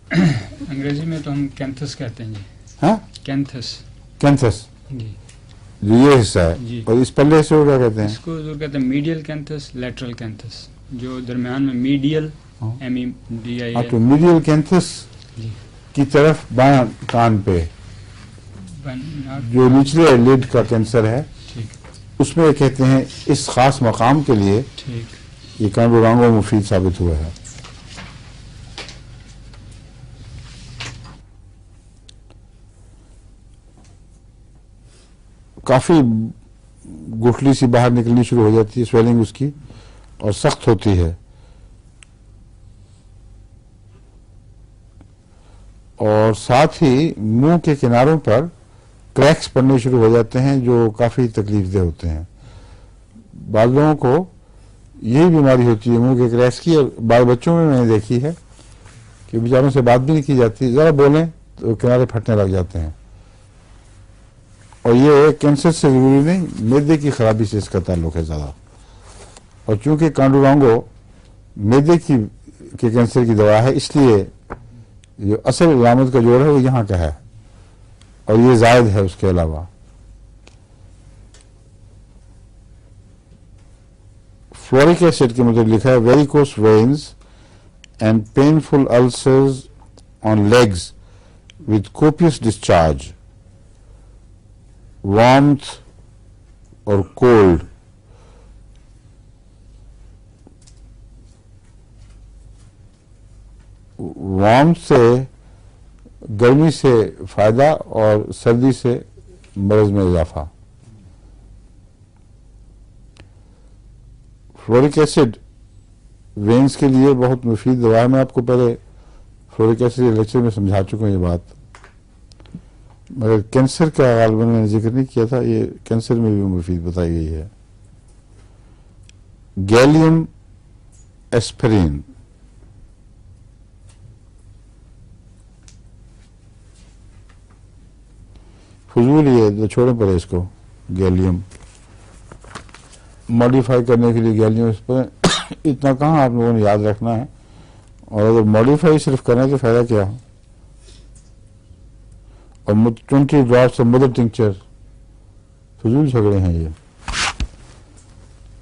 अंग्रेजी में तो हम कैंथस कहते हैं जी। हाँ, कैंथस कैंथस, जी, जो ये हिस्सा है। जी। और इस पल्ले से वो क्या कहते हैं? इसको जो कहते हैं मीडियल कैंथस, लेटरल कैंथस, जो दरमियान में मीडियल हाँ। MEDIAL। हाँ, तो मीडियल कैंथस जी। की तरफ बायां कान पे नाक- जो निचले लिड का कैंसर है, ठीक उसमें कहते हैं इस खास मकाम के लिए ठीक। ये कांडूरांगो मुफीद साबित हुआ है। काफी गुठली सी बाहर निकलनी शुरू हो जाती है, स्वेलिंग उसकी, और सख्त होती है। और साथ ही मुंह के किनारों पर क्रैक्स पड़ने शुरू हो जाते हैं जो काफी तकलीफदेह होते हैं। बाद लोगों को यही बीमारी होती है मुंह के क्रैक्स की, और बाल बच्चों में मैंने देखी है कि बेचारों से बात भी नहीं की जाती, जरा बोलें तो किनारे फटने लग जाते हैं। और ये कैंसर से जरूरी नहीं, मैदे की खराबी से इसका ताल्लुक है ज़्यादा। और चूंकि कांडूरांगो मैदे के कैंसर की दवा है, इसलिए जो असल इलामत का जोड़ है वो यहाँ का है, और ये जायद है उसके अलावा। फ्लोरिक एसिड के मतलब लिखा है varicose veins and painful ulcers on legs with copious discharge, warmth और कोल्ड। वार्मथ से गर्मी से फायदा और सर्दी से मर्ज में इजाफा। फ्लोरिक एसिड वेन्स के लिए बहुत मुफीद दवा है। मैं आपको पहले फ्लोरिक एसिड के लेक्चर में समझा चुका हूँ ये बात, मगर कैंसर का गालिबन मैंने जिक्र नहीं किया था, ये कैंसर में भी मुफीद बताई गई है। गैलियम एस्पिरिन, फजूल ही है तो छोड़े पड़े इसको। गैलियम मॉडिफाई करने के लिए गैलियम एस्पिरिन, इतना कहाँ आप लोगों ने याद रखना है, और अगर मॉडिफाई सिर्फ करना तो फायदा क्या। और 20 ड्रॉप्स ऑफ मदर टिंक्चर, फजूल झगड़े हैं ये।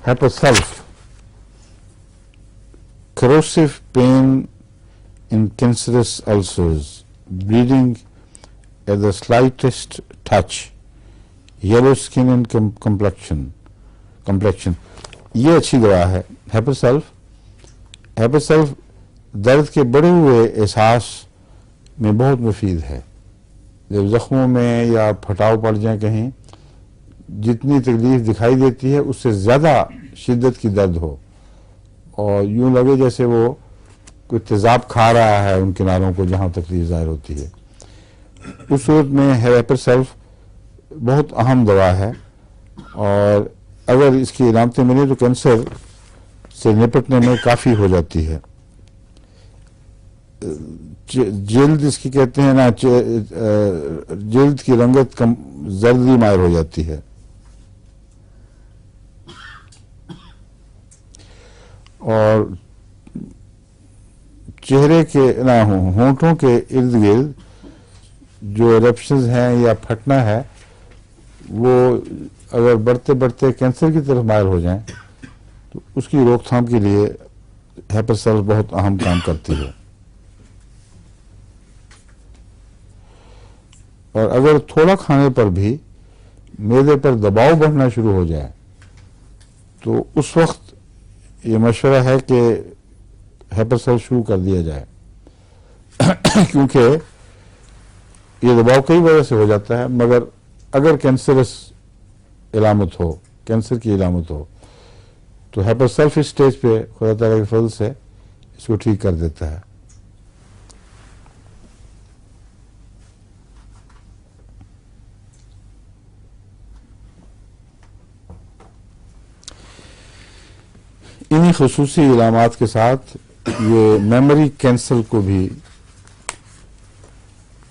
हेपासल्फ, corrosive pain in cancerous ulcers, bleeding at the slightest touch, yellow skin and complexion. ये अच्छी दवा है हेपासल्फ। हेपासल्फ दर्द के बढ़े हुए एहसास में बहुत मुफीद है। जब जख्मों में या फटाव पड़ जाए कहीं, जितनी तकलीफ दिखाई देती है उससे ज़्यादा शिद्दत की दर्द हो, और यूं लगे जैसे वो कोई तेजाब खा रहा है उन किनारों को जहां तकलीफ जाहिर होती है, उस सूरत में हेपासल्फ बहुत अहम दवा है। और अगर इसकी इलामतें मिले तो कैंसर से निपटने में काफ़ी हो जाती है। जल्द इसकी कहते हैं ना, जल्द की रंगत कम जर्दी मायर हो जाती है। और चेहरे के ना होंठों के इर्द गिर्द जो इरप्शंस हैं या फटना है, वो अगर बढ़ते बढ़ते कैंसर की तरफ मायल हो जाएं तो उसकी रोकथाम के लिए हेपासल्फ बहुत अहम काम करती है। और अगर थोड़ा खाने पर भी मैदे पर दबाव बढ़ना शुरू हो जाए تو اس وقت یہ مشورہ ہے کہ ہیپرسل شروع کر دیا جائے کیونکہ یہ دباؤ کئی وجہ سے ہو جاتا ہے، مگر اگر کینسرس علامت ہو، کینسر کی علامت ہو تو ہیپرسلف اسٹیج پہ خدا تعالیٰ کے فضل سے اس کو ٹھیک کر دیتا ہے. انہی خصوصی علامات کے ساتھ یہ میموری کینسر کو بھی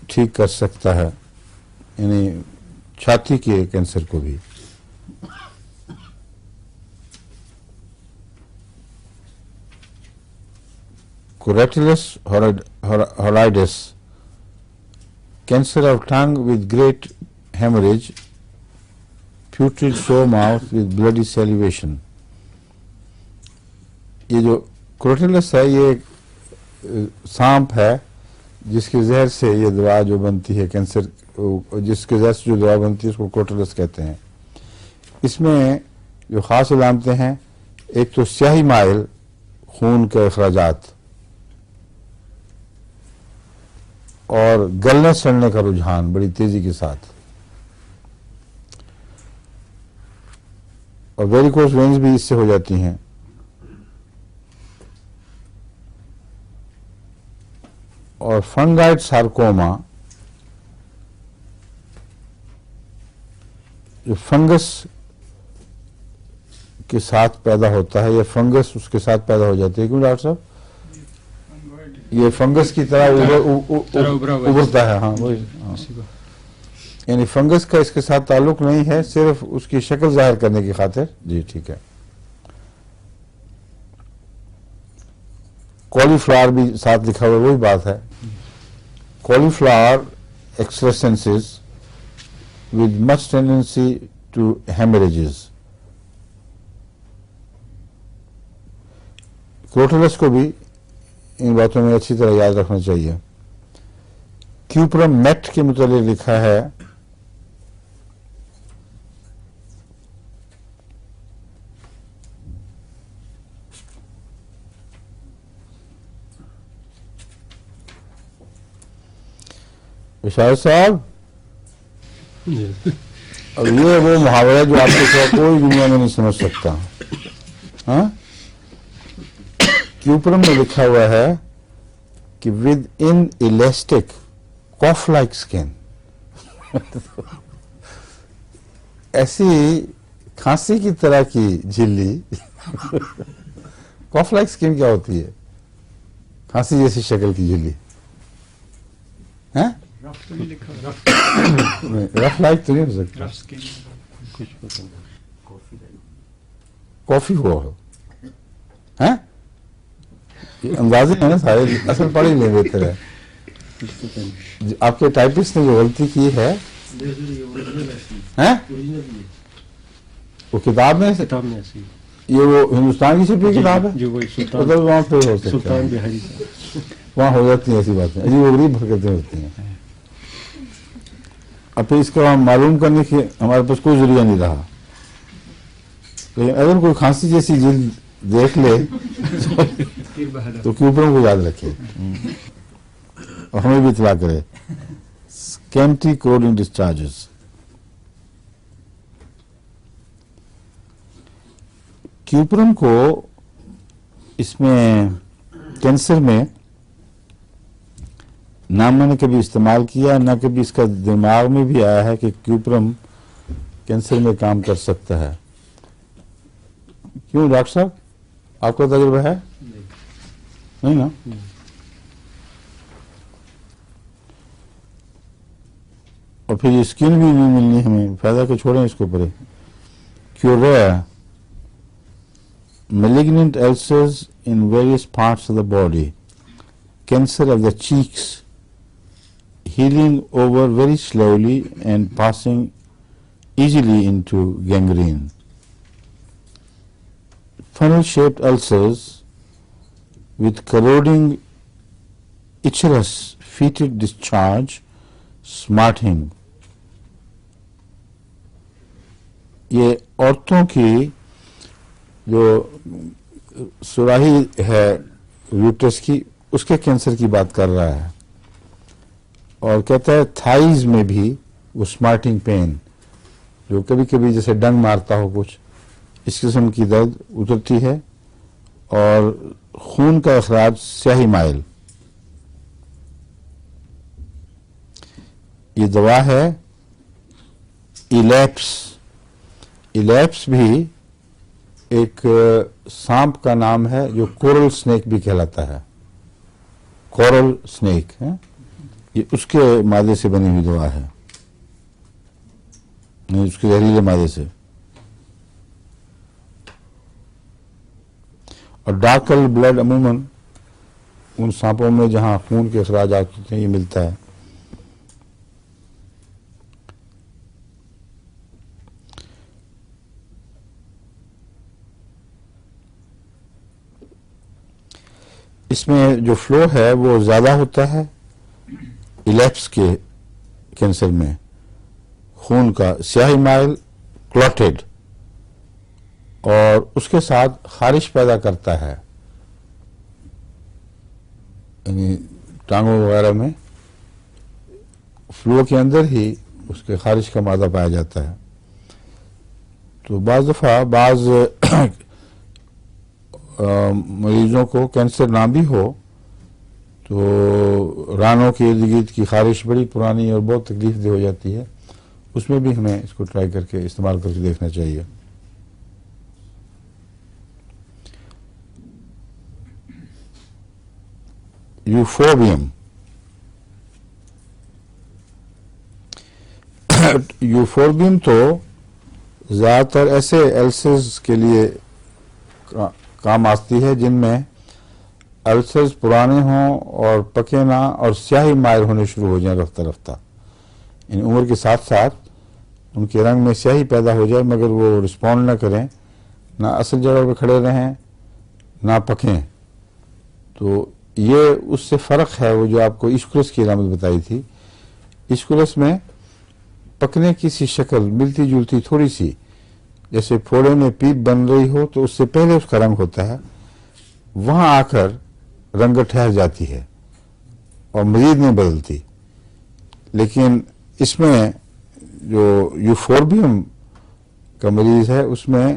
ٹھیک کر سکتا ہے، یعنی چھاتی کے کینسر کو بھی. Crotalus horridus, cancer of tongue with great haemorrhage, putrid sore mouth with bloody salivation. یہ جو کروٹیلس ہے یہ ایک سانپ ہے جس کے زہر سے یہ دوا جو بنتی ہے، کینسر جس کے زہر سے جو دوا بنتی ہے اس کو کروٹیلس کہتے ہیں. اس میں جو خاص علامتیں ہیں، ایک تو سیاہی مائل خون کے اخراجات اور گلنے سڑنے کا رجحان بڑی تیزی کے ساتھ، اور ویریکوز وینز بھی اس سے ہو جاتی ہیں. اور فنگائڈ سارکوما جو فنگس کے ساتھ پیدا ہوتا ہے، یا فنگس اس کے ساتھ پیدا ہو جاتی ہے. کیوں ڈاکٹر صاحب؟ یہ فنگس کی طرح ابھرتا ہے. ہاں وہی، یعنی فنگس کا اس کے ساتھ تعلق نہیں ہے، صرف اس کی شکل ظاہر کرنے کی خاطر. جی ٹھیک ہے. کالی فلاور بھی ساتھ لکھا ہوا، وہی بات ہے. Cauliflower excrescences with much tendency to haemorrhages. Crotalus کو بھی ان باتوں میں اچھی طرح یاد رکھنا چاہیے. کیوپرم میٹ کے متعلق لکھا ہے شاہد صاحب، اب یہ وہ محاورہ جو آپ کے ساتھ کوئی دنیا میں نہیں سمجھ سکتا. ہاں، کیوپرم میں لکھا ہوا ہے کہ ود ان الیسٹک کاف لائک اسکن. ایسی کھانسی کی طرح کی جھلی. کاف لائک اسکن کیا ہوتی ہے؟ کھانسی جیسی شکل کی جھلی. رف لائک تو نہیں ہو سکتا. کافی ہوا ہو. یہ اندازے ہیں نا سارے، اصل پڑھ ہی لیں بہتر ہے. آپ کے ٹائپسٹ نے جو غلطی کی ہے وہ کتاب میں یہ وہ ہندوستان کی چھپی کتاب ہے جو وہی سلطان ادھر وہاں پہ ہو سکتا سلطان ہے، بہاری وہاں ہو جاتی ہیں ایسی باتیں، عجیب و غریب حرکتیں ہوتی ہیں. اب پھر اس کو ہم معلوم کرنے کی ہمارے پاس کوئی ذریعہ نہیں رہا. لیکن اگر کوئی کھانسی جیسی جلد دیکھ لے تو کیوپرم کو یاد رکھے اور ہمیں بھی اطلاع کرے. اسکینٹی کروڈنگ ڈسچارجز. کیوپرم کو اس میں کینسر میں نہ میں نے کبھی استعمال کیا، نہ کبھی اس کا دماغ میں بھی آیا ہے کہ کیوپرم کینسر میں کام کر سکتا ہے. کیوں ڈاکٹر صاحب، آپ کا تجربہ ہے؟ نہیں نا. اور پھر یہ اسکن بھی نہیں ملنی ہمیں، فائدہ کہ چھوڑیں اس کو پرے. کیوریا malignant ulcers in various parts of the body, cancer of the cheeks, healing over very slowly and passing easily into gangrene. Funnel-shaped ulcers with corroding itchous fetid discharge, smarting. یہ عورتوں کی جو سراہی ہے یوٹرس کی اس کے کینسر کی بات کر رہا ہے، اور کہتا ہے تھائز میں بھی وہ سمارٹنگ پین جو کبھی کبھی جیسے ڈنگ مارتا ہو کچھ اس قسم کی درد اترتی ہے، اور خون کا اخراج سیاہی مائل، یہ دوا ہے ایلیپس۔ ایلیپس بھی ایک سانپ کا نام ہے جو کورل سنیک بھی کہلاتا ہے، کورل سنیک ہے، یہ اس کے مادے سے بنی ہوئی دوا ہے، نہیں اس کے زہریلے مادے سے۔ اور ڈارکل بلڈ عموماً ان سانپوں میں جہاں خون کے اخراجات ہوتے ہیں یہ ملتا ہے۔ اس میں جو فلو ہے وہ زیادہ ہوتا ہے ایلیپس کے کینسر میں، خون کا سیاہی مائل کلوٹڈ، اور اس کے ساتھ خارش پیدا کرتا ہے، یعنی ٹانگوں وغیرہ میں فلو کے اندر ہی اس کے خارش کا مادہ پایا جاتا ہے۔ تو بعض دفعہ بعض مریضوں کو کینسر نہ بھی ہو تو رانوں کے ارد گرد کی خارش بڑی پرانی اور بہت تکلیف دہ ہو جاتی ہے، اس میں بھی ہمیں اس کو ٹرائی کر کے استعمال کر کے دیکھنا چاہیے۔ یوفوربیم، یوفوربیم تو زیادہ تر ایسے السرز کے لیے کام آتی ہے جن میں السرز پرانے ہوں اور پکے نہ اور سیاہی مائل ہونے شروع ہو جائیں رفتہ رفتہ، ان عمر کے ساتھ ساتھ ان کے رنگ میں سیاہی پیدا ہو جائے مگر وہ رسپونڈ نہ کریں، نہ اصل جگہ پہ کھڑے رہیں نہ پکیں، تو یہ اس سے فرق ہے وہ جو آپ کو ایشکولس کی علامت بتائی تھی۔ ایشکولس میں پکنے کی سی شکل ملتی جلتی تھوڑی سی، جیسے پھوڑے میں پیپ بن رہی ہو تو اس سے پہلے اس کا رنگ ہوتا ہے، وہاں آ کر رنگت ٹھہر جاتی ہے اور مزید نہیں بدلتی۔ لیکن اس میں جو یوفوربیم کا مریض ہے اس میں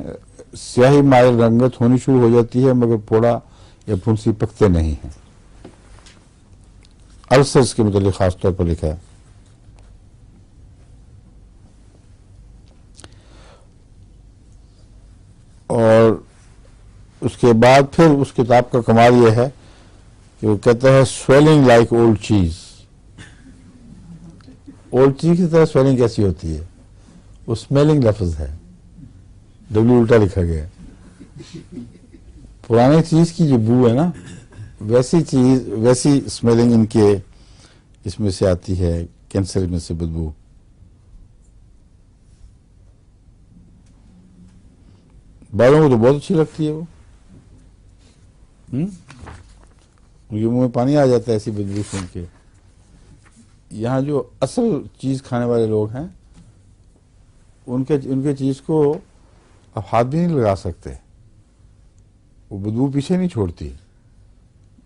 سیاہی مائل رنگت ہونی شروع ہو جاتی ہے مگر پھوڑا یا پھنسی پکتے نہیں ہیں۔ السرز کے متعلق خاص طور پر لکھا ہے۔ اور اس کے بعد پھر اس کتاب کا کمال یہ ہے کہ وہ کہتا ہے سویلنگ لائک اولڈ چیز۔ اولڈ چیز کی طرح سویلنگ کیسی ہوتی ہے؟ وہ اسمیلنگ لفظ ہے، ڈبلیو الٹا لکھا گیا ہے۔ پرانے چیز کی جو بو ہے نا ویسی چیز ویسی اسمیلنگ ان کے اس میں سے آتی ہے، کینسر میں سے بدبو۔ بعضوں کو تو بہت اچھی لگتی ہے وہ، ان کے منہ میں پانی آ جاتا ہے ایسی بدبو سن کے۔ یہاں جو اصل چیز کھانے والے لوگ ہیں ان کے چیز کو آپ ہاتھ بھی نہیں لگا سکتے، وہ بدبو پیچھے نہیں چھوڑتی۔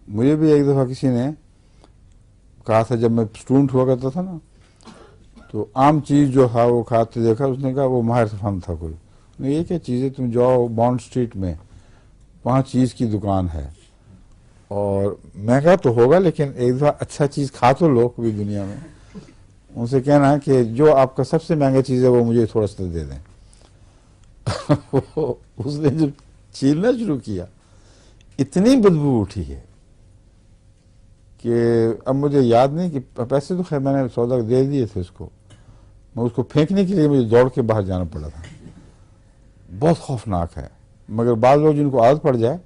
مجھے بھی ایک دفعہ کسی نے کہا تھا جب میں اسٹوڈنٹ ہوا کرتا تھا نا تو عام چیز جو ہے وہ کھاتے دیکھا، اس نے کہا وہ ماہر فن تھا کوئی، یہ کیا چیز ہے، تم جاؤ بانڈ اسٹریٹ میں وہاں چیز کی دکان ہے، اور مہنگا تو ہوگا لیکن ایک دفعہ اچھا چیز کھا تو لو کوئی دنیا میں، ان سے کہنا کہ جو آپ کا سب سے مہنگا چیز ہے وہ مجھے تھوڑا سا دے دیں۔ اس نے جب چھیلنا شروع کیا اتنی بدبو اٹھی ہے کہ اب مجھے یاد نہیں کہ پیسے تو خیر میں نے سودا دے دیے تھے اس کو، میں اس کو پھینکنے کے لیے مجھے دوڑ کے باہر جانا پڑا تھا۔ بہت خوفناک ہے، مگر بعض لوگ جن کو عادت پڑ جائے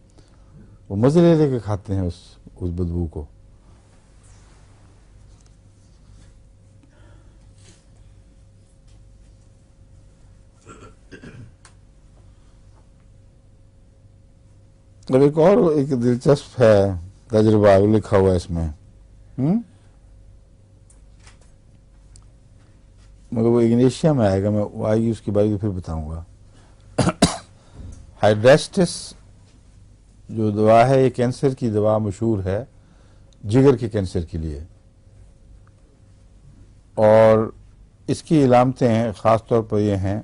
وہ مزے لے لے کے کھاتے ہیں اس بدبو کو۔ اب ایک اور ایک دلچسپ ہے تجربہ لکھا ہوا ہے اس میں، مگر وہ انگلیشیا میں آئے گا، میں آئے گی اس کے بارے میں پھر بتاؤں گا۔ हाइड्रेस्टिस जो दवा है ये कैंसर की दवा मशहूर है जिगर के कैंसर के लिए, और इसकी इलामतें ख़ास तौर पर ये हैं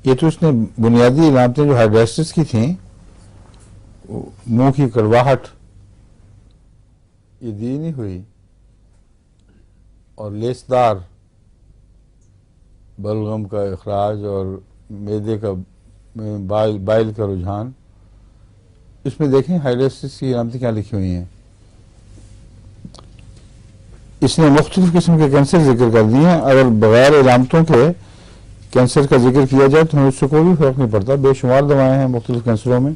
ये तो उसने बुनियादी इलामतें जो हाइड्रेस्टिस की थी, मुंह की कड़वाहट, ये दी नहीं हुई, और लेसदार बलगम का इखराज और मैदे का बाइल का रुझान, इसमें देखें हाइड्रेस्टिस की इलामतें क्या लिखी हुई हैं। इसने मुख्तलिफ किस्म के कैंसर जिक्र कर दिए हैं। अगर बगैर इलामतों के कैंसर का जिक्र किया जाए तो उससे कोई भी फर्क नहीं पड़ता। बेशुमार दवाएं हैं मुख्तलिफ कैंसरों में,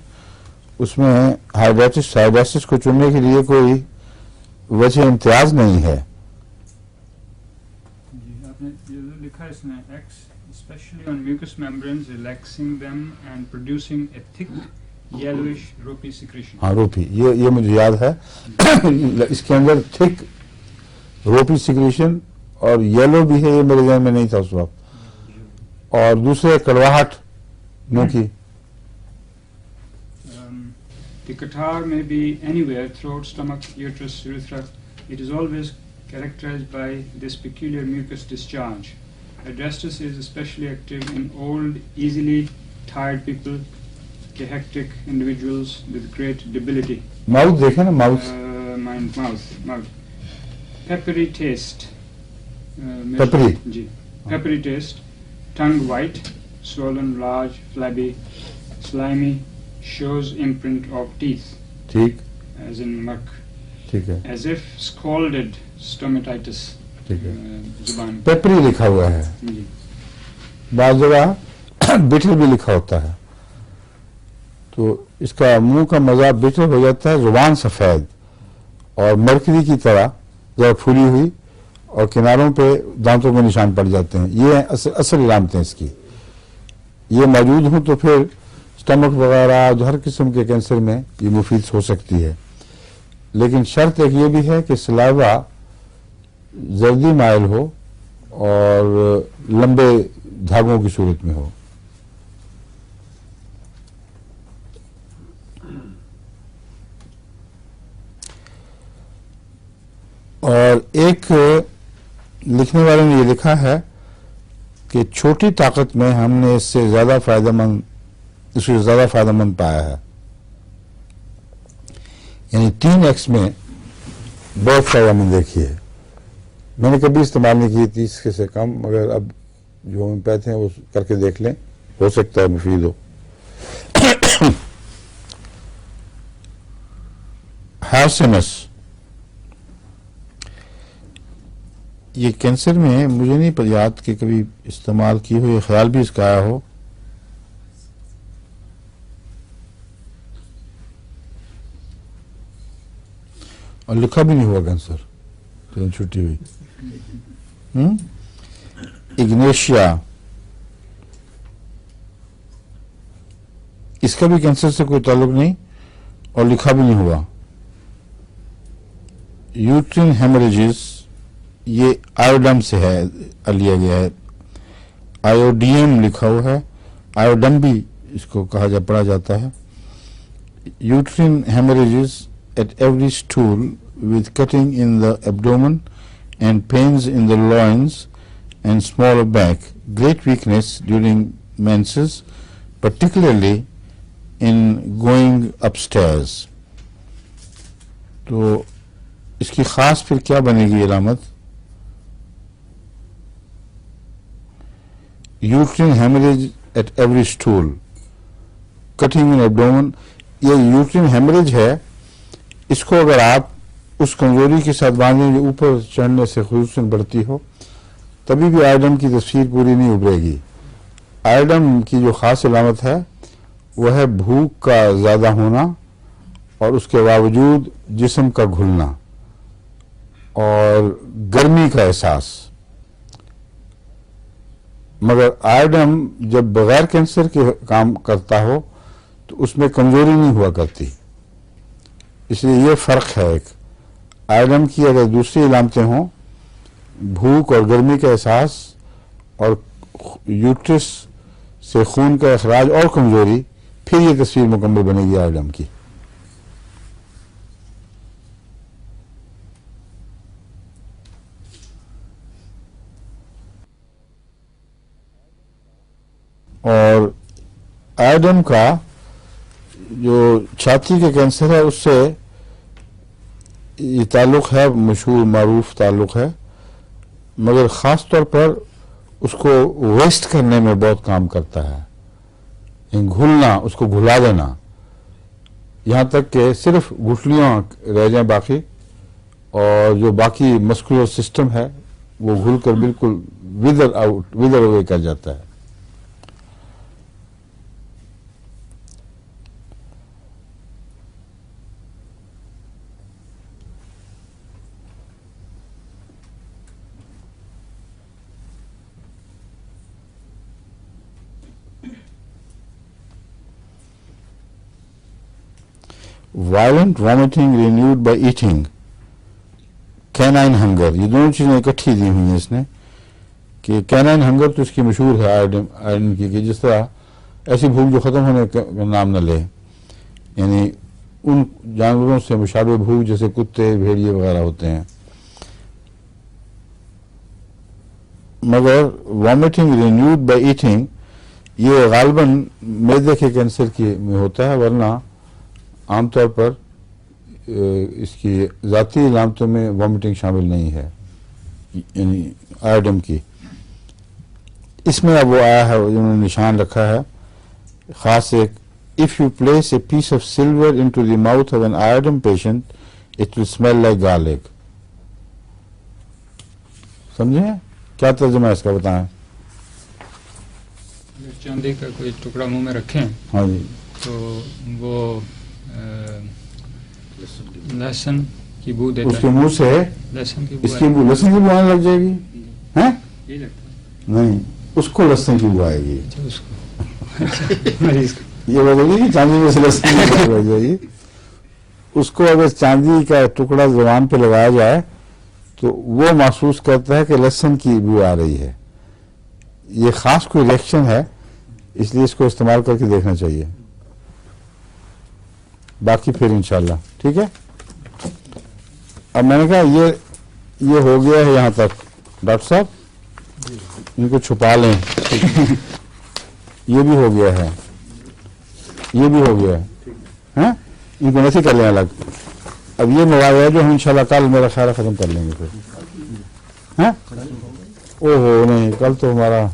उसमें हाइड्रेस्टिस को चुनने के लिए कोई वजह इम्तियाज नहीं है। जी, आपने ये जो लिखा है इसमें X especially on mucous membranes, relaxing them and producing a thick yellowish ropey secretion. हाँ, रोपी, ये मुझे याद है। इसके अंदर थिक रोपी सिक्रेशन और येलो भी है, ये मेरे ध्यान में नहीं था उस वक्त। और दूसरे कड़वाहट मुंह की। The catarrh may be anywhere, throat, stomach, uterus, urethra. It is always characterized by this peculiar mucus discharge. Adrestus is especially active in old, easily tired people, hectic individuals with great debility. Mouth देखें ना, mouth. Mouth. Peppery taste. Peppery. Ji. Peppery taste. Tongue white, swollen, large, flabby, slimy, shows imprint of teeth, ठीक, as in muck, ठीक है, as if scalded stomatitis. ठीक है। जुबान peppery लिखा हुआ है, जी। बाद जगह बिटर भी लिखा होता है, तो इसका मुंह का मजा बिटर हो जाता है, जुबान सफेद और मरकरी की तरह जरा फूली हुई, और किनारों पे दांतों में निशान पड़ जाते हैं। ये असल इलामतें इसकी। ये मौजूद हों तो फिर स्टमक वगैरह हर किस्म के कैंसर में ये मुफीद हो सकती है, लेकिन शर्त एक ये भी है कि सलाइवा जल्दी माइल हो और लंबे धागों की सूरत में हो। और एक लिखने वाले ने ये लिखा है कि छोटी ताकत में हमने इससे ज्यादा फायदेमंद पाया है, यानी 3x में बहुत फायदेमंद देखी है। मैंने कभी इस्तेमाल नहीं की 30 से कम, मगर अब जो होम्योपैथ हैं वो करके देख लें, हो सकता है मुफीद हो। हार्सिनस, ये कैंसर में मुझे नहीं याद कि कभी इस्तेमाल की हो, ये ख्याल भी इसका आया हो। और लिखा भी नहीं हुआ कैंसर, तो छुट्टी हुई। इग्नेशिया, इसका भी कैंसर से कोई ताल्लुक नहीं और लिखा भी नहीं हुआ। यूट्रिन हेमरेजेस, ये आयोडम से है, लिया गया है, आयोडियम लिखा हुआ है, आयोडम भी इसको पढ़ा जाता है। Uterine haemorrhages eight every stool with cutting in the abdomen and pains in the loins and smaller back, great weakness during menses, particularly in going upstairs. तो इसकी खास फिर क्या बनेगी अलामत? Uterine haemorrhage at every stool, cutting in abdomen, ये uterine haemorrhage है, इसको अगर आप उस कमजोरी के साथ बांधें जो ऊपर चढ़ने से खुसूसन बढ़ती हो, तभी भी आयोडम की तस्वीर पूरी नहीं उभरेगी। आयोडम की जो खास अलामत है वह है भूख का ज्यादा होना और उसके बावजूद जिस्म का घुलना और गर्मी का एहसास। मगर आयोडम जब बगैर कैंसर के काम करता हो तो उसमें कमजोरी नहीं हुआ करती, इसलिए ये फर्क है एक। आयोडम की अगर दूसरी अलामतें हों, भूख और गर्मी का एहसास और यूट्रस से खून का अखराज और कमजोरी, फिर ये तस्वीर मुकम्मल बनेगी आयोडम की। और आयोडम का जो छाती के कैंसर है उससे ये ताल्लुक है, मशहूर मारूफ ताल्लुक है, मगर ख़ास तौर पर उसको वेस्ट करने में बहुत काम करता है। घुलना, उसको घुला देना, यहाँ तक कि सिर्फ गुठलियाँ रह जाएं बाकी, और जो बाकी मस्कुलर सिस्टम है वो घुल कर बिल्कुल विदर अवे कर जाता है। Violent vomiting renewed by eating, canine hunger, ये दोनों चीजें इकट्ठी दी हुई हैं इसने कि कैनाइन हंगर तो इसकी मशहूर है आयरन की, कि जिस तरह ऐसी भूख जो खत्म होने का नाम न ले, यानी उन जानवरों से मुशाबे भूख जैसे कुत्ते, भेड़िए वगैरह होते हैं। मगर वॉमिटिंग रिन्यूड बाय ईटिंग ये गालिबन मैदे के कैंसर की में होता है, वरना आमतौर पर इसकी ज़ाती इलामतों में वॉमिटिंग शामिल नहीं है, यानी आयोडम की। इसमें अब वो आया है, उन्होंने निशान रखा है ख़ास एक, if you place a piece of silver into the mouth of an iodum patient it will smell like garlic. समझे क्या तर्जुमा है इसका, बताएं। चांदी का कोई टुकड़ा मुंह में रखें हाँ जी, तो वो लहसुन की बू देता उसके है। मुंह से लहसुन की बू इसकी बू, लहसुन की बू आने लग जाएगी, हैं? ये लगता नहीं, उसको लहसुन की बू आएगी। है उसको मरीज को। ये बोलोगे कि चांदी में से लहसुन की बू लग जाएगी। उसको अगर चांदी का टुकड़ा जुबान पे लगाया जाए तो वो महसूस करता है कि लहसुन की बू आ रही है। ये खास कोई रिएक्शन है, इसलिए इसको इस्तेमाल करके देखना चाहिए। बाकी फिर इंशाल्लाह ठीक है। अब मैंने कहा ये हो गया है यहाँ तक, डॉक्टर साहब इनको छुपा लें। ये भी हो गया है, ये भी हो गया है, हैं? इनको नहीं कर लें अलग। अब ये मवाद है जो हम इंशाल्लाह कल मेरा ख्याल है खत्म कर लेंगे फिर, हैं? ओहो नहीं, कल तो हमारा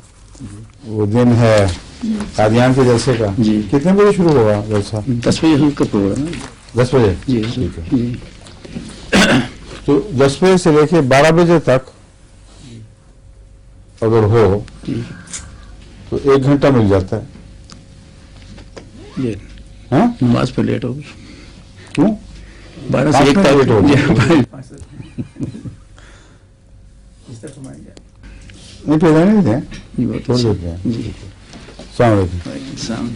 वो दिन है कादियान के जलसे का। जी। कितने बजे शुरू होगा जलसा? 10 बजे का प्रोग्राम है। 10 बजे? जी ठीक है। जी। तो 10 बजे से लेके 12 बजे तक अगर हो तो 1 घंटा मिल जाता है, जी हैं? नमाज पे लेट हो क्यों? 12 पाँच से 1 मिनट लेट हो तक। नहीं फिर रहने देते हैं, जी, बहुत छोड़ अच्छा। देते हैं। जी अस्सलाम वालेकुम। शाम